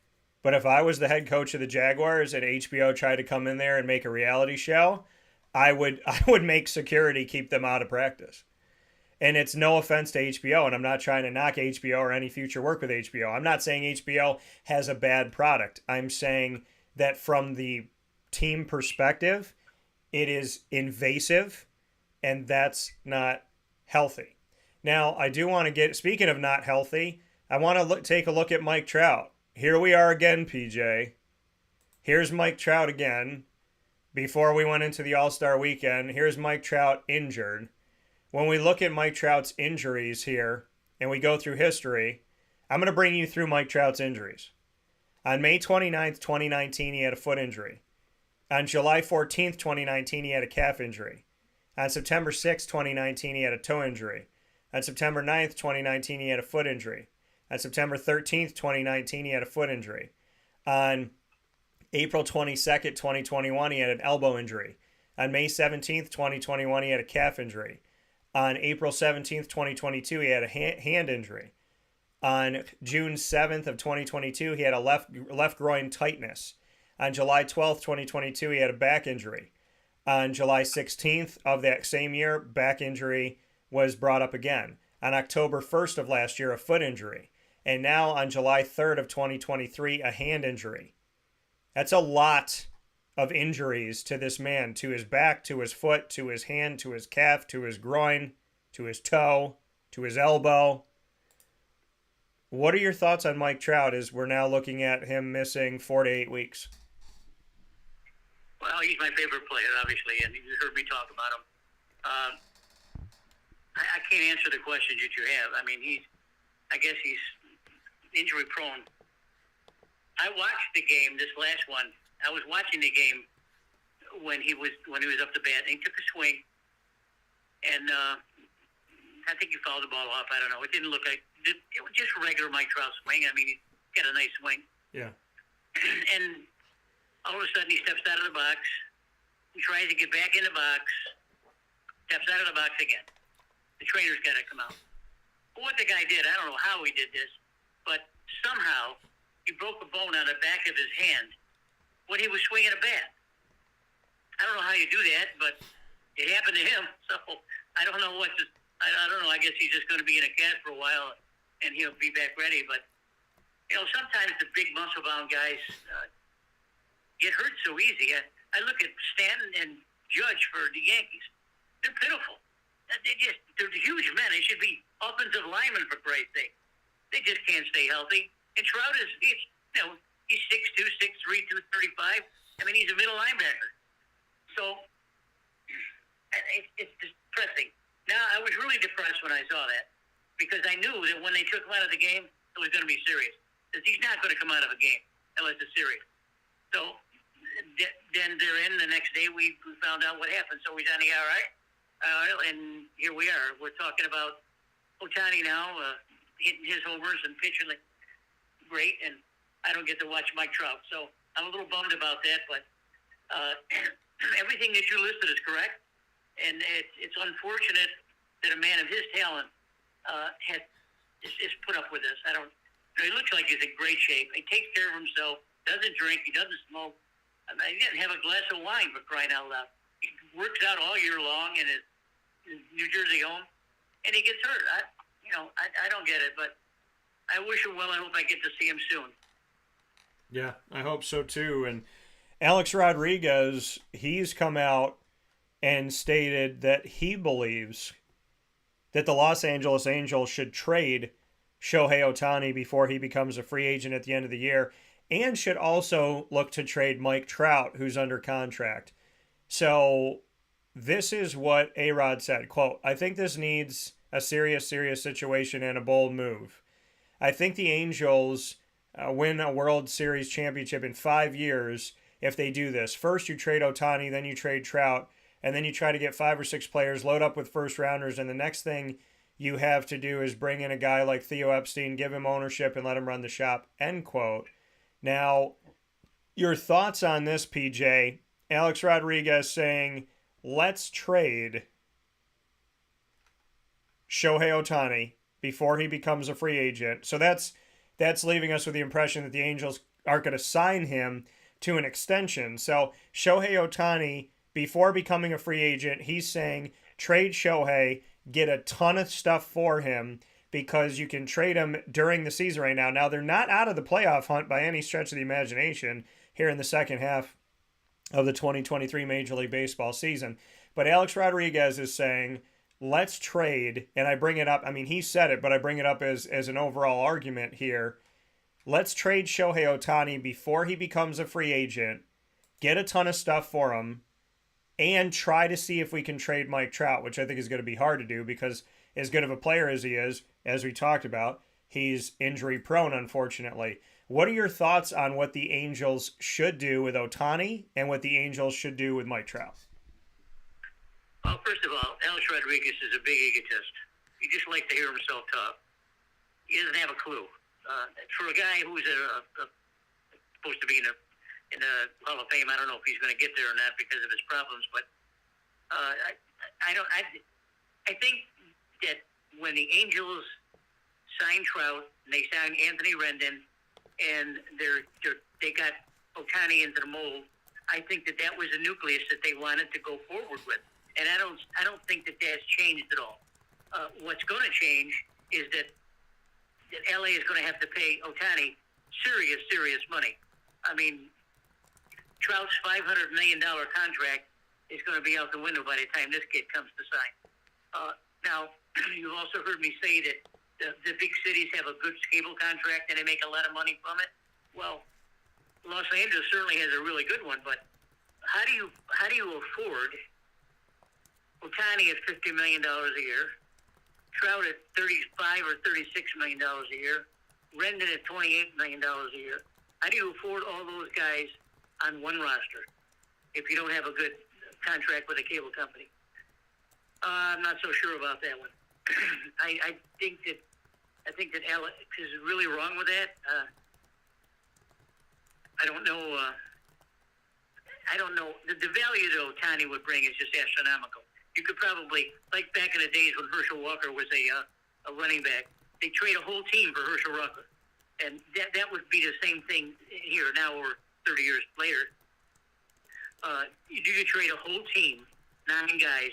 but if I was the head coach of the Jaguars and HBO tried to come in there and make a reality show, I would make security keep them out of practice. And it's no offense to HBO, and I'm not trying to knock HBO or any future work with HBO. I'm not saying HBO has a bad product. I'm saying that from the team perspective, it is invasive, and that's not healthy. Now, I do want to speaking of not healthy, I want to take a look at Mike Trout. Here we are again, PJ. Here's Mike Trout again. Before we went into the All-Star weekend, here's Mike Trout injured. When we look at Mike Trout's injuries here, and we go through history, I'm going to bring you through Mike Trout's injuries. On May 29th, 2019, he had a foot injury. On July 14th, 2019, he had a calf injury. On September 6th, 2019, he had a toe injury. On September 9th, 2019, he had a foot injury. On September 13th, 2019, he had a foot injury. On April 22nd, 2021, he had an elbow injury. On May 17th, 2021, he had a calf injury. On April 17th, 2022, he had a hand injury. On June 7th of 2022, he had a left groin tightness. On July 12th, 2022, he had a back injury. On July 16th of that same year, back injury was brought up again. On October 1st of last year, a foot injury. And now on July 3rd of 2023, a hand injury. That's a lot of injuries to this man, to his back, to his foot, to his hand, to his calf, to his groin, to his toe, to his elbow. What are your thoughts on Mike Trout as we're now looking at him missing 4 to 8 weeks? Well, he's my favorite player, obviously, and you heard me talk about him. I can't answer the questions that you have. I mean, I guess he's injury prone. I watched the game, this last one. I was watching the game when he was up to bat, and he took a swing, and I think he fouled the ball off. I don't know. It didn't look like it was just a regular Mike Trout swing. I mean, he got a nice swing. Yeah. And all of a sudden, he steps out of the box. He tries to get back in the box. Steps out of the box again. The trainer's got to come out. But what the guy did, I don't know how he did this, but somehow he broke a bone on the back of his hand when he was swinging a bat. I don't know how you do that, but it happened to him. So I don't know what to. I don't know. I guess he's just going to be in a cast for a while, and he'll be back ready. But sometimes the big muscle-bound guys get hurt so easy. I look at Stanton and Judge for the Yankees. They're pitiful. They're huge men. They should be offensive linemen, for Christ's sake. They just can't stay healthy. And Trout he's 6'2", 6'3", 235. I mean, he's a middle linebacker. So it's depressing. Now, I was really depressed when I saw that because I knew that when they took him out of the game, it was going to be serious. Because he's not going to come out of a game unless it's serious. So then they're in. The next day, we found out what happened. So he's on the RI. And here we are. We're talking about Ohtani now, hitting his homers and pitching like great. And I don't get to watch Mike Trout. So I'm a little bummed about that. But everything that you listed is correct. And it's unfortunate that a man of his talent is put up with this. He looks like he's in great shape. He takes care of himself, doesn't drink, he doesn't smoke. I mean, he didn't have a glass of wine, for crying out loud. He works out all year long in his New Jersey home, and he gets hurt. I don't get it, but I wish him well. I hope I get to see him soon. Yeah, I hope so too. And Alex Rodriguez, he's come out and stated that he believes that the Los Angeles Angels should trade Shohei Ohtani before he becomes a free agent at the end of the year, and should also look to trade Mike Trout, who's under contract. So this is what A-Rod said, quote, "I think this needs a serious situation and a bold move. I think the Angels win a World Series championship in 5 years if they do this. First, you trade Ohtani, then you trade Trout, and then you try to get 5 or 6 players, load up with first rounders, and the next thing you have to do is bring in a guy like Theo Epstein, give him ownership, and let him run the shop," end quote. Now, your thoughts on this, PJ? Alex Rodriguez saying, let's trade Shohei Ohtani before he becomes a free agent. So that's leaving us with the impression that the Angels aren't going to sign him to an extension. So Shohei Ohtani, before becoming a free agent, he's saying trade Shohei, get a ton of stuff for him, because you can trade him during the season right now. Now, they're not out of the playoff hunt by any stretch of the imagination here in the second half of the 2023 Major League Baseball season. But Alex Rodriguez is saying, let's trade, and I bring it up, I mean, he said it, but I bring it up as an overall argument here. Let's trade Shohei Ohtani before he becomes a free agent, get a ton of stuff for him, and try to see if we can trade Mike Trout, which I think is going to be hard to do because as good of a player as he is, as we talked about, he's injury prone, unfortunately. What are your thoughts on what the Angels should do with Ohtani and what the Angels should do with Mike Trout? Well, first of all, Alex Rodriguez is a big egotist. He just likes to hear himself talk. He doesn't have a clue. For a guy who's supposed to be in the Hall of Fame, I don't know if he's going to get there or not because of his problems. But I think that when the Angels signed Trout and they signed Anthony Rendon and they got Ohtani into the mold, I think that was a nucleus that they wanted to go forward with. And I don't think that that's changed at all. What's going to change is that LA is going to have to pay Ohtani serious money. I mean, Trout's $500 million contract is going to be out the window by the time this kid comes to sign. Now, you've also heard me say that the big cities have a good cable contract and they make a lot of money from it. Well, Los Angeles certainly has a really good one, but how do you afford Ohtani at $50 million a year, Trout at $35 or $36 million a year, Rendon at $28 million a year? How do you afford all those guys on one roster if you don't have a good contract with a cable company? I'm not so sure about that one. I think that Alex is really wrong with that. I don't know. I don't know. The value that Ohtani would bring is just astronomical. You could probably, like back in the days when Herschel Walker was a running back, they trade a whole team for Herschel Walker. And that would be the same thing here now or 30 years later. You could trade a whole team, 9 guys,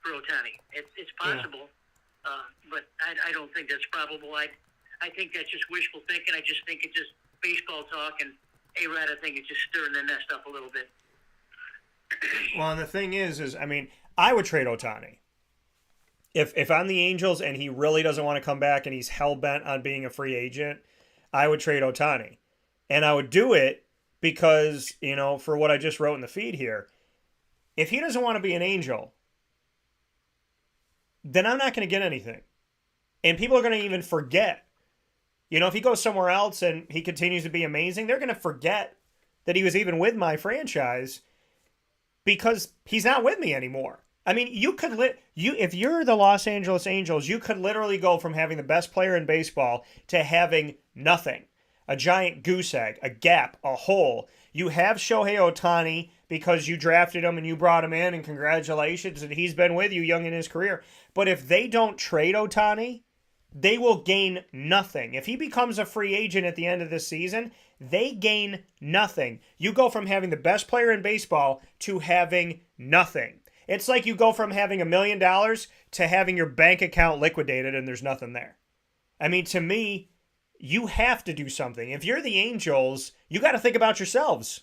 for Ohtani. It's possible, but I don't think that's probable. I think that's just wishful thinking. I just think it's just baseball talk, and A-Rod, I think it's just stirring the nest up a little bit. Well, and the thing is I mean, I would trade Ohtani. If I'm the Angels and he really doesn't want to come back and he's hell-bent on being a free agent, I would trade Ohtani. And I would do it because, for what I just wrote in the feed here, if he doesn't want to be an Angel, then I'm not going to get anything. And people are going to even forget. If he goes somewhere else and he continues to be amazing, they're going to forget that he was even with my franchise because he's not with me anymore. I mean, if you're the Los Angeles Angels, you could literally go from having the best player in baseball to having nothing. A giant goose egg, a gap, a hole. You have Shohei Ohtani because you drafted him and you brought him in, and congratulations, and he's been with you young in his career. But if they don't trade Ohtani, they will gain nothing. If he becomes a free agent at the end of this season, they gain nothing. You go from having the best player in baseball to having nothing. It's like you go from having $1 million to having your bank account liquidated and there's nothing there. I mean, to me, you have to do something. If you're the Angels, you got to think about yourselves.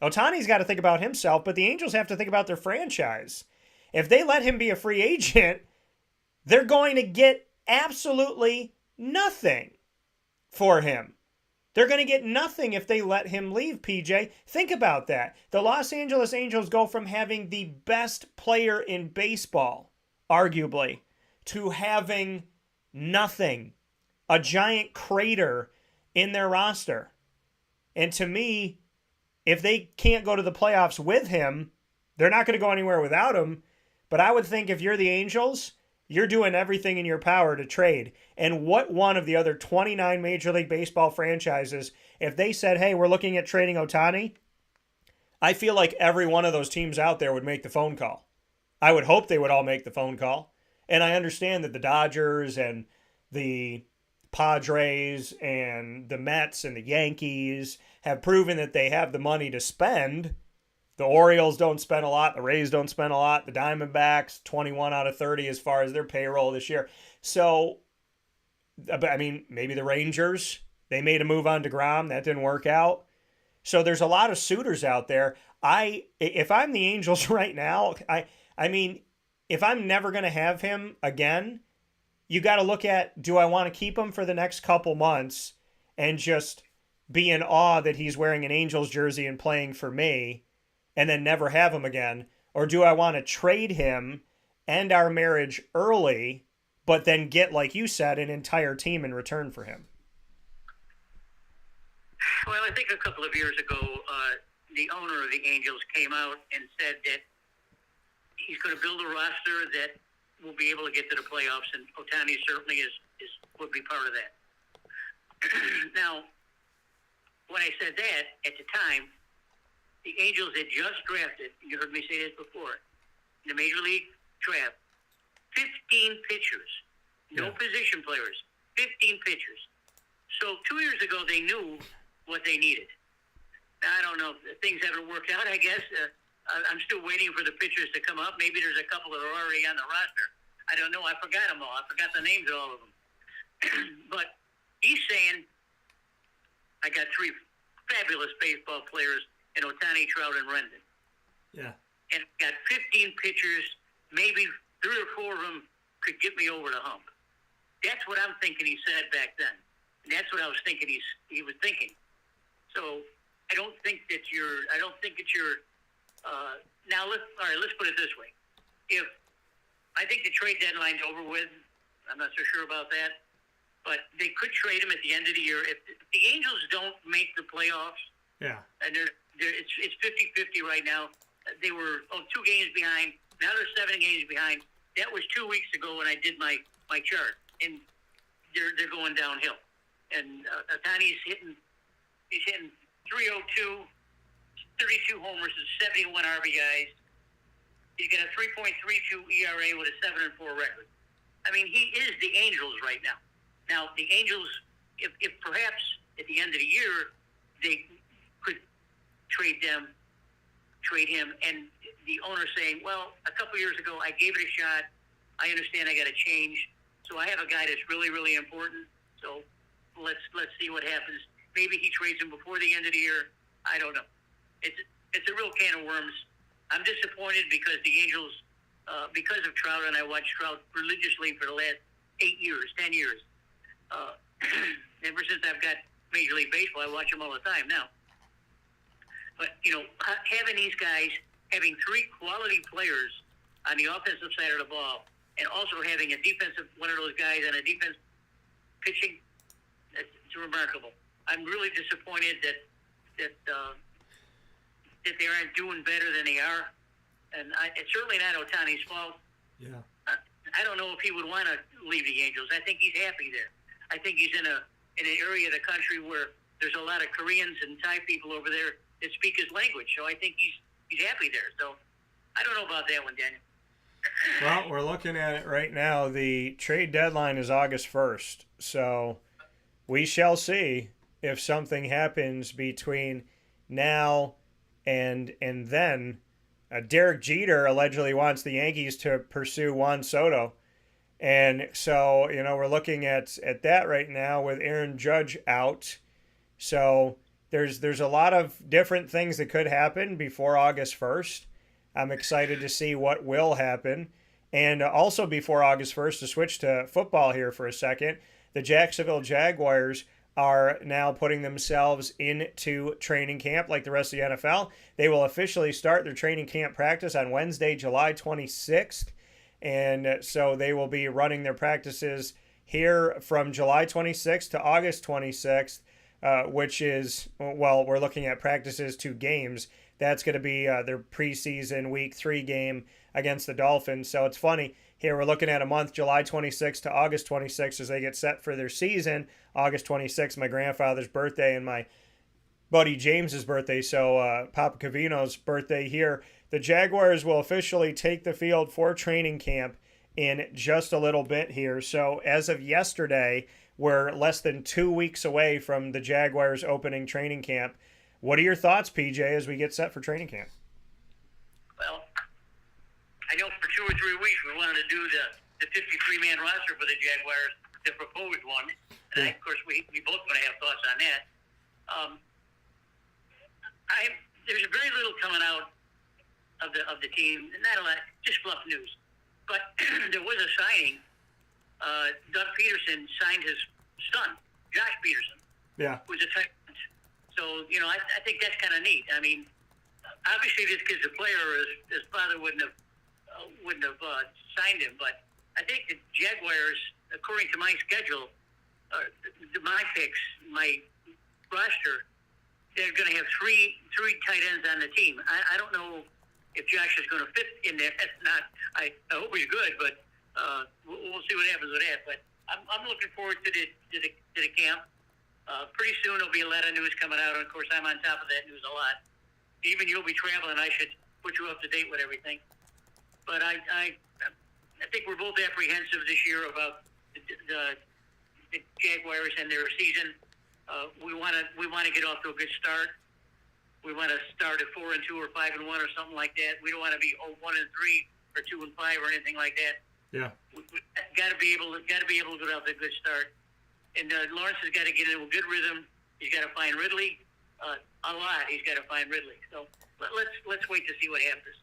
Ohtani's got to think about himself, but the Angels have to think about their franchise. If they let him be a free agent, they're going to get absolutely nothing for him. They're going to get nothing if they let him leave, PJ. Think about that. The Los Angeles Angels go from having the best player in baseball, arguably, to having nothing. A giant crater in their roster. And to me, if they can't go to the playoffs with him, they're not going to go anywhere without him. But I would think if you're the Angels, you're doing everything in your power to trade. And what one of the other 29 Major League Baseball franchises, if they said, hey, we're looking at trading Ohtani, I feel like every one of those teams out there would make the phone call. I would hope they would all make the phone call. And I understand that the Dodgers and the Padres and the Mets and the Yankees have proven that they have the money to spend. The Orioles don't spend a lot. The Rays don't spend a lot. The Diamondbacks, 21 out of 30 as far as their payroll this year. So, I mean, maybe the Rangers, they made a move on DeGrom. That didn't work out. So there's a lot of suitors out there. If I'm the Angels right now, I mean, if I'm never going to have him again, you got to look at, do I want to keep him for the next couple months and just be in awe that he's wearing an Angels jersey and playing for me, and then never have him again? Or do I want to trade him, end our marriage early, but then get, like you said, an entire team in return for him? Well, I think a couple of years ago, the owner of the Angels came out and said that he's going to build a roster that will be able to get to the playoffs, and Ohtani certainly would be part of that. Now, when I said that, at the time, the Angels had just drafted, you heard me say this before, in the Major League draft, 15 pitchers, no position players, 15 pitchers. So 2 years ago, they knew what they needed. Now, I don't know if things haven't worked out, I guess. I'm still waiting for the pitchers to come up. Maybe there's a couple that are already on the roster. I don't know. I forgot them all. I forgot the names of all of them. But he's saying, I got three fabulous baseball players in Ohtani, Trout, and Rendon. Yeah. And got 15 pitchers. Maybe 3 or 4 of them could get me over the hump. That's what I'm thinking he said back then. And that's what I was thinking he was thinking. So I don't think that now let's put it this way. If I think the trade deadline's over with, I'm not so sure about that, but they could trade him at the end of the year. If the Angels don't make the playoffs, and it's 50-50 right now. They were 2 games behind. Now they're 7 games behind. That was 2 weeks ago when I did my chart, and they're going downhill. And Ohtani's hitting 302, 32 homers, and 71 RBIs. He's got a 3.32 ERA with a 7-4 record. I mean, he is the Angels right now. Now, the Angels, if perhaps at the end of the year they could trade him, and the owner saying, well, a couple years ago I gave it a shot. I understand I got to change. So I have a guy that's really, really important. So let's see what happens. Maybe he trades him before the end of the year. I don't know. It's a real can of worms. I'm disappointed because the Angels, because of Trout, and I watched Trout religiously for the last 10 years. Ever since I've got Major League Baseball, I watch them all the time now. But, having these guys, having 3 quality players on the offensive side of the ball, and also having a defensive, one of those guys on a defense pitching, it's remarkable. I'm really disappointed that they aren't doing better than they are. And it's certainly not Ohtani's fault. Yeah. I don't know if he would want to leave the Angels. I think he's happy there. I think he's in an area of the country where there's a lot of Koreans and Thai people over there that speak his language. So I think he's happy there. So I don't know about that one, Daniel. Well, we're looking at it right now. The trade deadline is August 1st. So we shall see if something happens between now and then. Derek Jeter allegedly wants the Yankees to pursue Juan Soto. And so, we're looking at that right now with Aaron Judge out. So there's a lot of different things that could happen before August 1st. I'm excited to see what will happen. And also before August 1st, to switch to football here for a second, the Jacksonville Jaguars are now putting themselves into training camp like the rest of the NFL. They will officially start their training camp practice on Wednesday, July 26th. And so they will be running their practices here from July 26th to August 26th, which is, well, we're looking at practices to games. That's going to be their preseason Week 3 game against the Dolphins. So it's funny. Here we're looking at a month, July 26th to August 26th, as they get set for their season. August 26th, my grandfather's birthday and my buddy James's birthday, so Papa Cavino's birthday here. The Jaguars will officially take the field for training camp in just a little bit here. So as of yesterday, we're less than 2 weeks away from the Jaguars opening training camp. What are your thoughts, PJ, as we get set for training camp? Well, I know for 2 or 3 weeks we wanted to do the 53-man roster for the Jaguars, the proposed one. And of course, we both want to have thoughts on that. There's very little coming out of the team, not a lot, just fluff news. But there was a signing. Doug Peterson signed his son, Josh Peterson, who's a tight end. So, I think that's kind of neat. I mean, obviously this kid's a player. His father wouldn't have signed him. But I think the Jaguars, according to my schedule, my picks, my roster, they're going to have three tight ends on the team. I don't know if Josh is going to fit in there. That's not. I hope he's good, but we'll see what happens with that. But I'm looking forward to the camp. Pretty soon there'll be a lot of news coming out, and of course I'm on top of that news a lot. Even you'll be traveling. I should put you up to date with everything. But I think we're both apprehensive this year about the Jaguars and their season. We want to get off to a good start. We want to start at 4-2 or 5-1 or something like that. We don't want to be 1-3 or 2-5 or anything like that. Yeah, we got to be able to get off to a good start. And Lawrence has got to get into a good rhythm. He's got to find Ridley a lot. He's got to find Ridley. So let's wait to see what happens.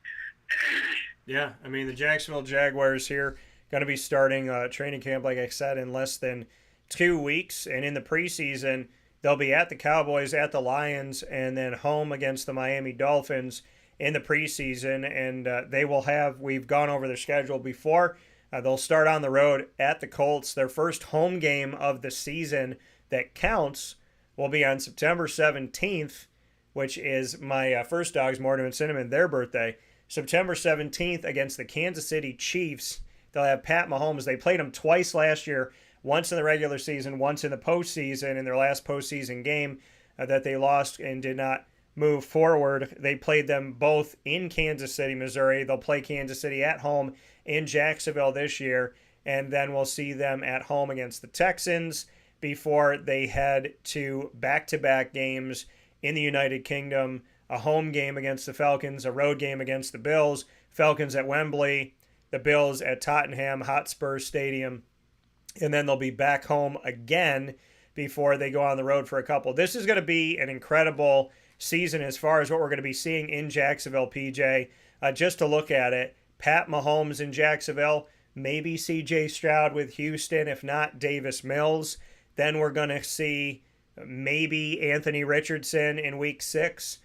Yeah, I mean the Jacksonville Jaguars here going to be starting training camp, like I said, in less than 2 weeks, and in the preseason they'll be at the Cowboys, at the Lions, and then home against the Miami Dolphins in the preseason. And they will have, we've gone over their schedule before, they'll start on the road at the Colts. Their first home game of the season that counts will be on September 17th, which is my first dog's, Mortimer and Cinnamon, their birthday. September 17th against the Kansas City Chiefs. They'll have Pat Mahomes. They played him twice last year, once in the regular season, once in the postseason, in their last postseason game that they lost and did not move forward. They played them both in Kansas City, Missouri. They'll play Kansas City at home in Jacksonville this year, and then we'll see them at home against the Texans before they head to back-to-back games in the United Kingdom, a home game against the Falcons, a road game against the Bills, Falcons at Wembley, the Bills at Tottenham Hotspur Stadium, and then they'll be back home again before they go on the road for a couple. This is going to be an incredible season as far as what we're going to be seeing in Jacksonville, PJ. Just to look at it, Pat Mahomes in Jacksonville, maybe C.J. Stroud with Houston, if not Davis Mills. Then we're going to see maybe Anthony Richardson in Week 6.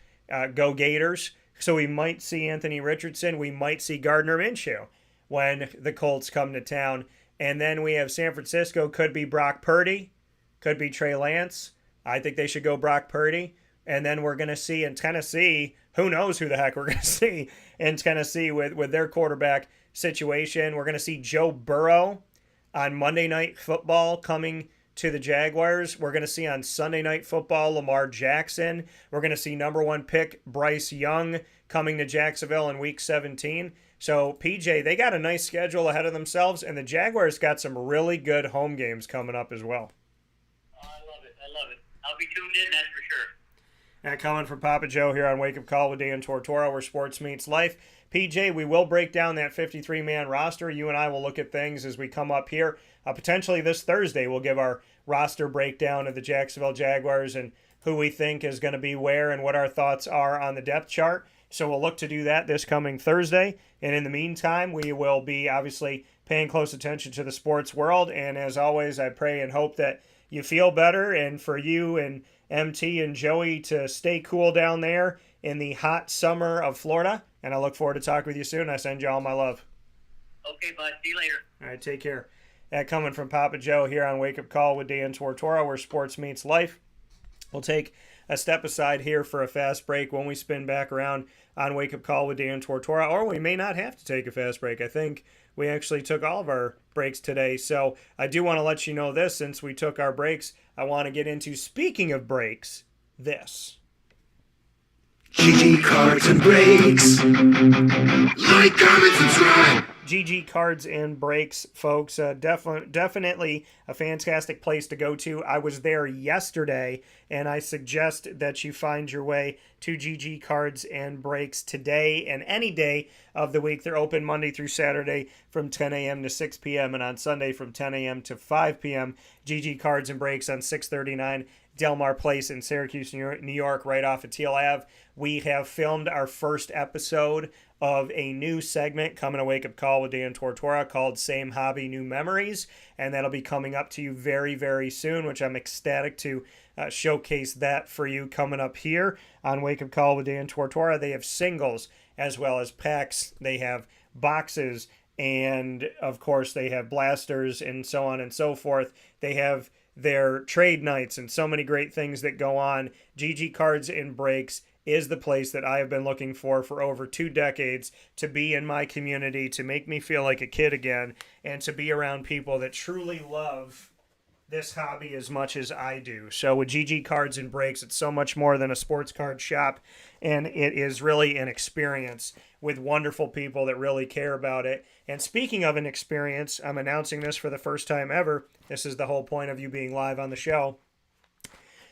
Go Gators. So we might see Anthony Richardson. We might see Gardner Minshew when the Colts come to town. And then we have San Francisco. Could be Brock Purdy. Could be Trey Lance. I think they should go Brock Purdy. And then we're going to see in Tennessee, who knows who the heck we're going to see in Tennessee with their quarterback situation. We're going to see Joe Burrow on Monday Night Football coming to the Jaguars. We're going to see on Sunday Night Football Lamar Jackson. We're going to see number 1 pick Bryce Young coming to Jacksonville in Week 17. So, PJ, they got a nice schedule ahead of themselves, and the Jaguars got some really good home games coming up as well. Oh, I love it. I'll be tuned in, that's for sure. And coming from Papa Joe here on Wake Up Call with Dan Tortora, where sports meets life. PJ, we will break down that 53-man roster. You and I will look at things as we come up here. Potentially this Thursday, we'll give our roster breakdown of the Jacksonville Jaguars and who we think is going to be where and what our thoughts are on the depth chart. So we'll look to do that this coming Thursday. And in the meantime, we will be obviously paying close attention to the sports world. And as always, I pray and hope that you feel better, and for you and MT and Joey to stay cool down there in the hot summer of Florida. And I look forward to talking with you soon. I send you all my love. Okay, bud. See you later. All right, take care. That coming from Papa Joe here on Wake Up Call with Dan Tortora, where sports meets life. We'll take a step aside here for a fast break. When we spin back around on Wake Up Call with Dan Tortora, or we may not have to take a fast break. I think we actually took all of our breaks today. So I do want to let you know this, since we took our breaks, I want to get into, speaking of breaks, this. GG Cards and Breaks. Like, comment, subscribe. GG Cards and Breaks, folks. Definitely a fantastic place to go to. I was there yesterday, and I suggest that you find your way to GG Cards and Breaks today and any day of the week. They're open Monday through Saturday from 10 a.m. to 6 p.m. and on Sunday from 10 a.m. to 5 p.m. GG Cards and Breaks on 639 Delmar Place in Syracuse, New York, right off of Teal Ave. We have filmed our first episode of a new segment coming to Wake Up Call with Dan Tortora called Same Hobby, New Memories, and that'll be coming up to you very, very soon, which I'm ecstatic to showcase that for you coming up here on Wake Up Call with Dan Tortora. They have singles as well as packs. They have boxes, and of course they have blasters and so on and so forth. They have their trade nights and so many great things that go on. GG Cards and Breaks is the place that I have been looking for over 2 decades, to be in my community, to make me feel like a kid again, and to be around people that truly love this hobby as much as I do. So with GG Cards and Breaks, it's so much more than a sports card shop, and it is really an experience with wonderful people that really care about it. And speaking of an experience, I'm announcing this for the first time ever. This is the whole point of you being live on the show.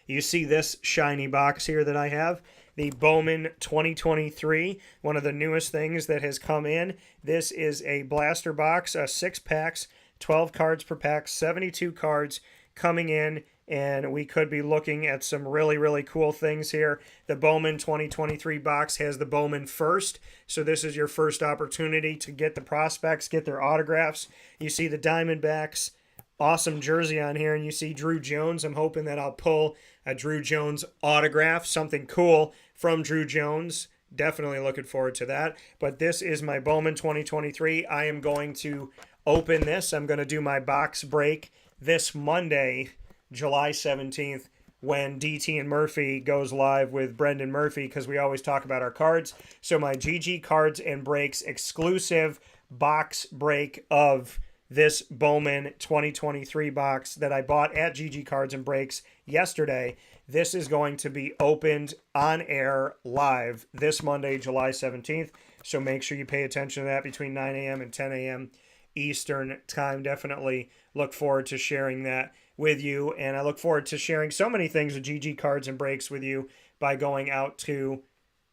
You see this shiny box here that I have? The Bowman 2023, one of the newest things that has come in. This is a blaster box, 6 packs, 12 cards per pack, 72 cards coming in, and we could be looking at some really, really cool things here. The Bowman 2023 box has the Bowman first, so this is your first opportunity to get the prospects, get their autographs. You see the Diamondbacks, awesome jersey on here, and you see Drew Jones. I'm hoping that I'll pull a Drew Jones autograph, something cool from Drew Jones. Definitely looking forward to that. But this is my Bowman 2023. I am going to open this. I'm going to do my box break this Monday, July 17th, when DT and Murphy goes live with Brendan Murphy, because we always talk about our cards. So my GG Cards and Breaks exclusive box break of this Bowman 2023 box that I bought at GG Cards and Breaks yesterday. This is going to be opened on air live this Monday, July 17th. So make sure you pay attention to that between 9 a.m. and 10 a.m. Eastern time. Definitely look forward to sharing that with you. And I look forward to sharing so many things with GG Cards and Breaks with you by going out to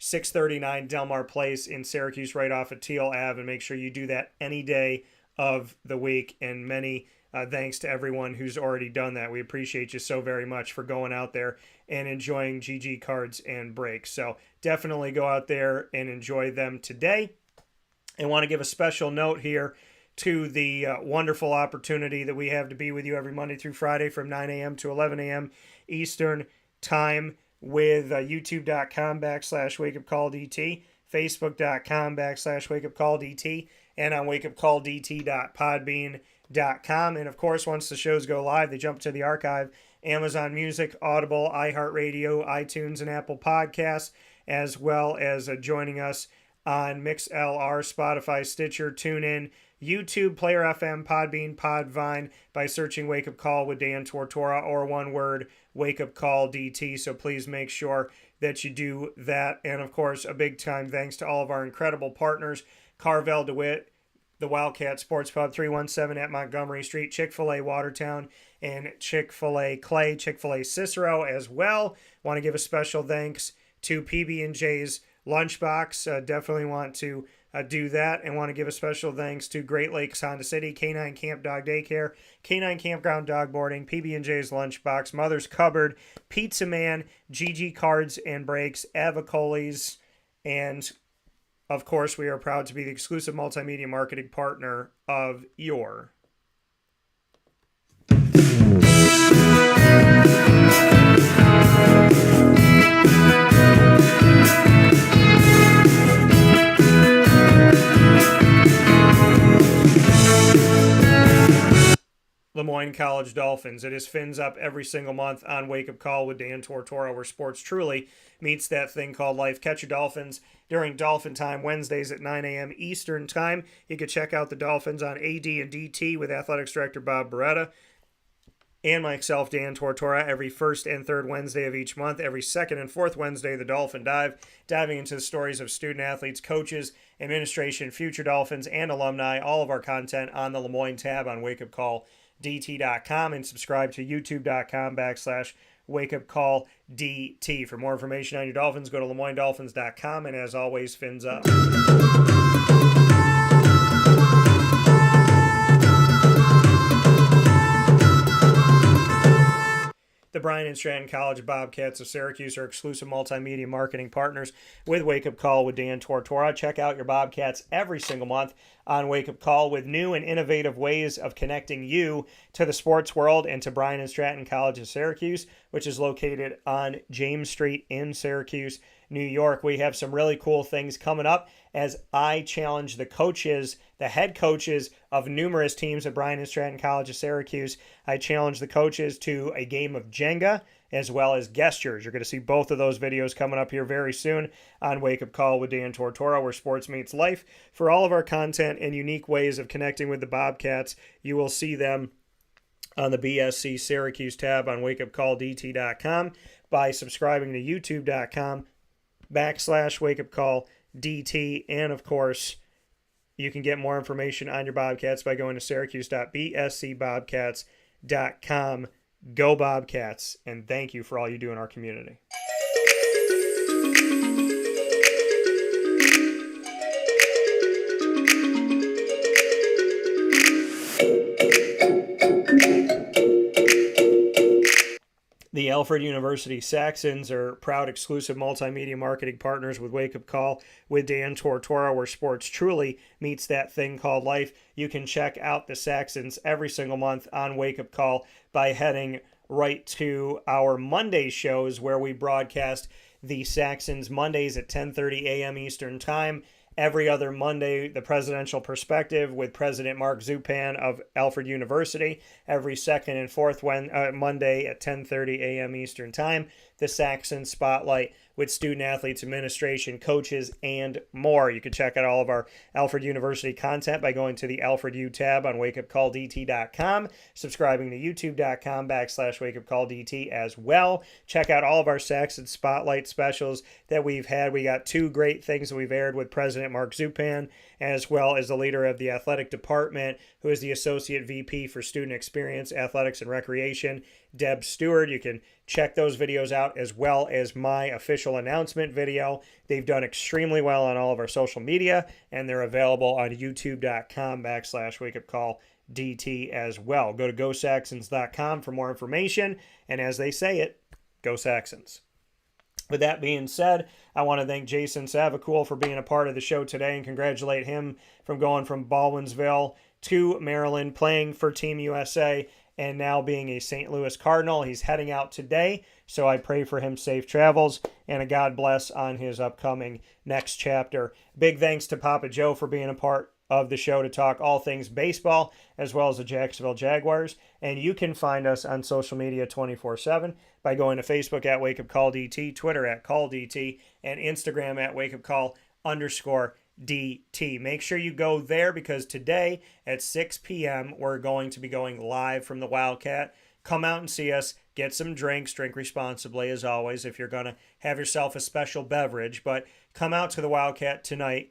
639 Delmar Place in Syracuse, right off of Teal Ave. And make sure you do that any day of the week, and many thanks to everyone who's already done that. We appreciate you so very much for going out there and enjoying GG Cards and Breaks. So definitely go out there and enjoy them today. And want to give a special note here to the wonderful opportunity that we have to be with you every Monday through Friday from 9 a.m. to 11 a.m. Eastern time with youtube.com/wakeupcalldt, facebook.com/wakeupcalldt, and on wakeupcalldt.podbean.com. And of course, once the shows go live, they jump to the archive, Amazon Music, Audible, iHeartRadio, iTunes, and Apple Podcasts, as well as joining us on MixLR, Spotify, Stitcher, TuneIn, YouTube, Player FM, Podbean, Podvine, by searching Wake Up Call with Dan Tortora, or one word, Wake Up Call DT. So please make sure that you do that. And of course, a big time thanks to all of our incredible partners: Carvel DeWitt, the Wildcat Sports Pub, 317 at Montgomery Street, Chick-fil-A Watertown, and Chick-fil-A Clay, Chick-fil-A Cicero as well. Want to give a special thanks to PB&J's Lunchbox. Definitely want to do that, and want to give a special thanks to Great Lakes Honda City, Canine Camp Dog Daycare, Canine Campground Dog Boarding, PB&J's Lunchbox, Mother's Cupboard, Pizza Man, GG Cards and Brakes, Avicoli's, and of course, we are proud to be the exclusive multimedia marketing partner of your Lemoyne College Dolphins. It is Fins Up every single month on Wake Up Call with Dan Tortora, where sports truly meets that thing called life. Catch your Dolphins during Dolphin Time Wednesdays at 9 a.m. Eastern Time. You can check out the Dolphins on AD and DT with Athletics Director Bob Beretta and myself, Dan Tortora, every first and third Wednesday of each month. Every second and fourth Wednesday, the Dolphin Dive, diving into the stories of student athletes, coaches, administration, future Dolphins, and alumni. All of our content on the Lemoyne tab on wakeupcalldt.com, and subscribe to youtube.com/wakeupcalldt. For more information on your Dolphins, go to LeMoyneDolphins.com, and as always, Fins Up. The Bryan and Stratton College Bobcats of Syracuse are exclusive multimedia marketing partners with Wake Up Call with Dan Tortora. Check out your Bobcats every single month on Wake Up Call with new and innovative ways of connecting you to the sports world and to Bryan and Stratton College of Syracuse, which is located on James Street in Syracuse, New York. We have some really cool things coming up as I challenge the coaches, the head coaches of numerous teams at Bryan and Stratton College of Syracuse. I challenge the coaches to a game of Jenga as well as gestures. You're going to see both of those videos coming up here very soon on Wake Up Call with Dan Tortora, where sports meets life. For all of our content and unique ways of connecting with the Bobcats, you will see them on the BSC Syracuse tab on wakeupcalldt.com by subscribing to youtube.com/wakeupcalldt. And of course, you can get more information on your Bobcats by going to syracuse.bscbobcats.com. Go Bobcats, and thank you for all you do in our community. The Alfred University Saxons are proud exclusive multimedia marketing partners with Wake Up Call with Dan Tortora, where sports truly meets that thing called life. You can check out the Saxons every single month on Wake Up Call by heading right to our Monday shows, where we broadcast the Saxons Mondays at 10:30 a.m. Eastern Time. Every other Monday, the Presidential Perspective with President Mark Zupan of Alfred University. Every second and fourth Monday at 10:30 a.m. Eastern Time, the Saxon Spotlight with student athletes, administration, coaches, and more. You can check out all of our Alfred University content by going to the Alfred U tab on wakeupcalldt.com, subscribing to youtube.com/wakeupcalldt as well. Check out all of our Saxon Spotlight specials that we've had. We got two great things that we've aired with President Mark Zupan, as well as the leader of the athletic department, who is the Associate VP for Student Experience, Athletics, and Recreation, Deb Stewart. You can check those videos out, as well as my official announcement video. They've done extremely well on all of our social media, and they're available on youtube.com/wakeupcalldt as well. Go to GoSaxons.com for more information, and as they say it, Go Saxons. With that being said, I want to thank Jason Savacool for being a part of the show today and congratulate him from going from Baldwinsville to Maryland, playing for Team USA, and now being a St. Louis Cardinal. He's heading out today, so I pray for him safe travels and a God bless on his upcoming next chapter. Big thanks to Papa Joe for being a part of the show to talk all things baseball, as well as the Jacksonville Jaguars. And you can find us on social media 24/7 by going to Facebook at Wake Up Call DT, Twitter at Call DT, and Instagram at Wake Up Call _DT. Make sure you go there, because today at 6 p.m. we're going to be going live from the Wildcat. Come out and see us. Get some drinks. Drink responsibly, as always, if you're going to have yourself a special beverage. But come out to the Wildcat tonight,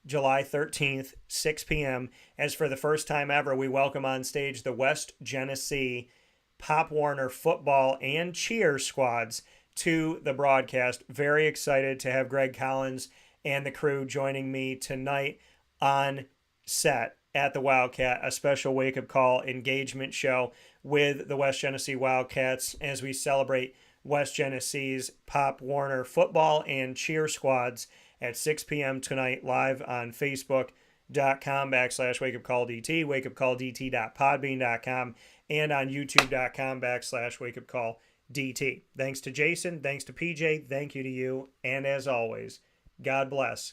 July 13th, 6 p.m. As for the first time ever, we welcome on stage the West Genesee Pop Warner football and cheer squads to the broadcast. Very excited to have Greg Collins and the crew joining me tonight on set at the Wildcat, a special wake-up call engagement show with the West Genesee Wildcats as we celebrate West Genesee's Pop Warner football and cheer squads at 6 p.m. tonight, live on Facebook.com/wakeupcalldt, wakeupcalldt.podbean.com, and on YouTube.com/wakeupcalldt. Thanks to Jason, thanks to PJ, thank you to you, and as always, God bless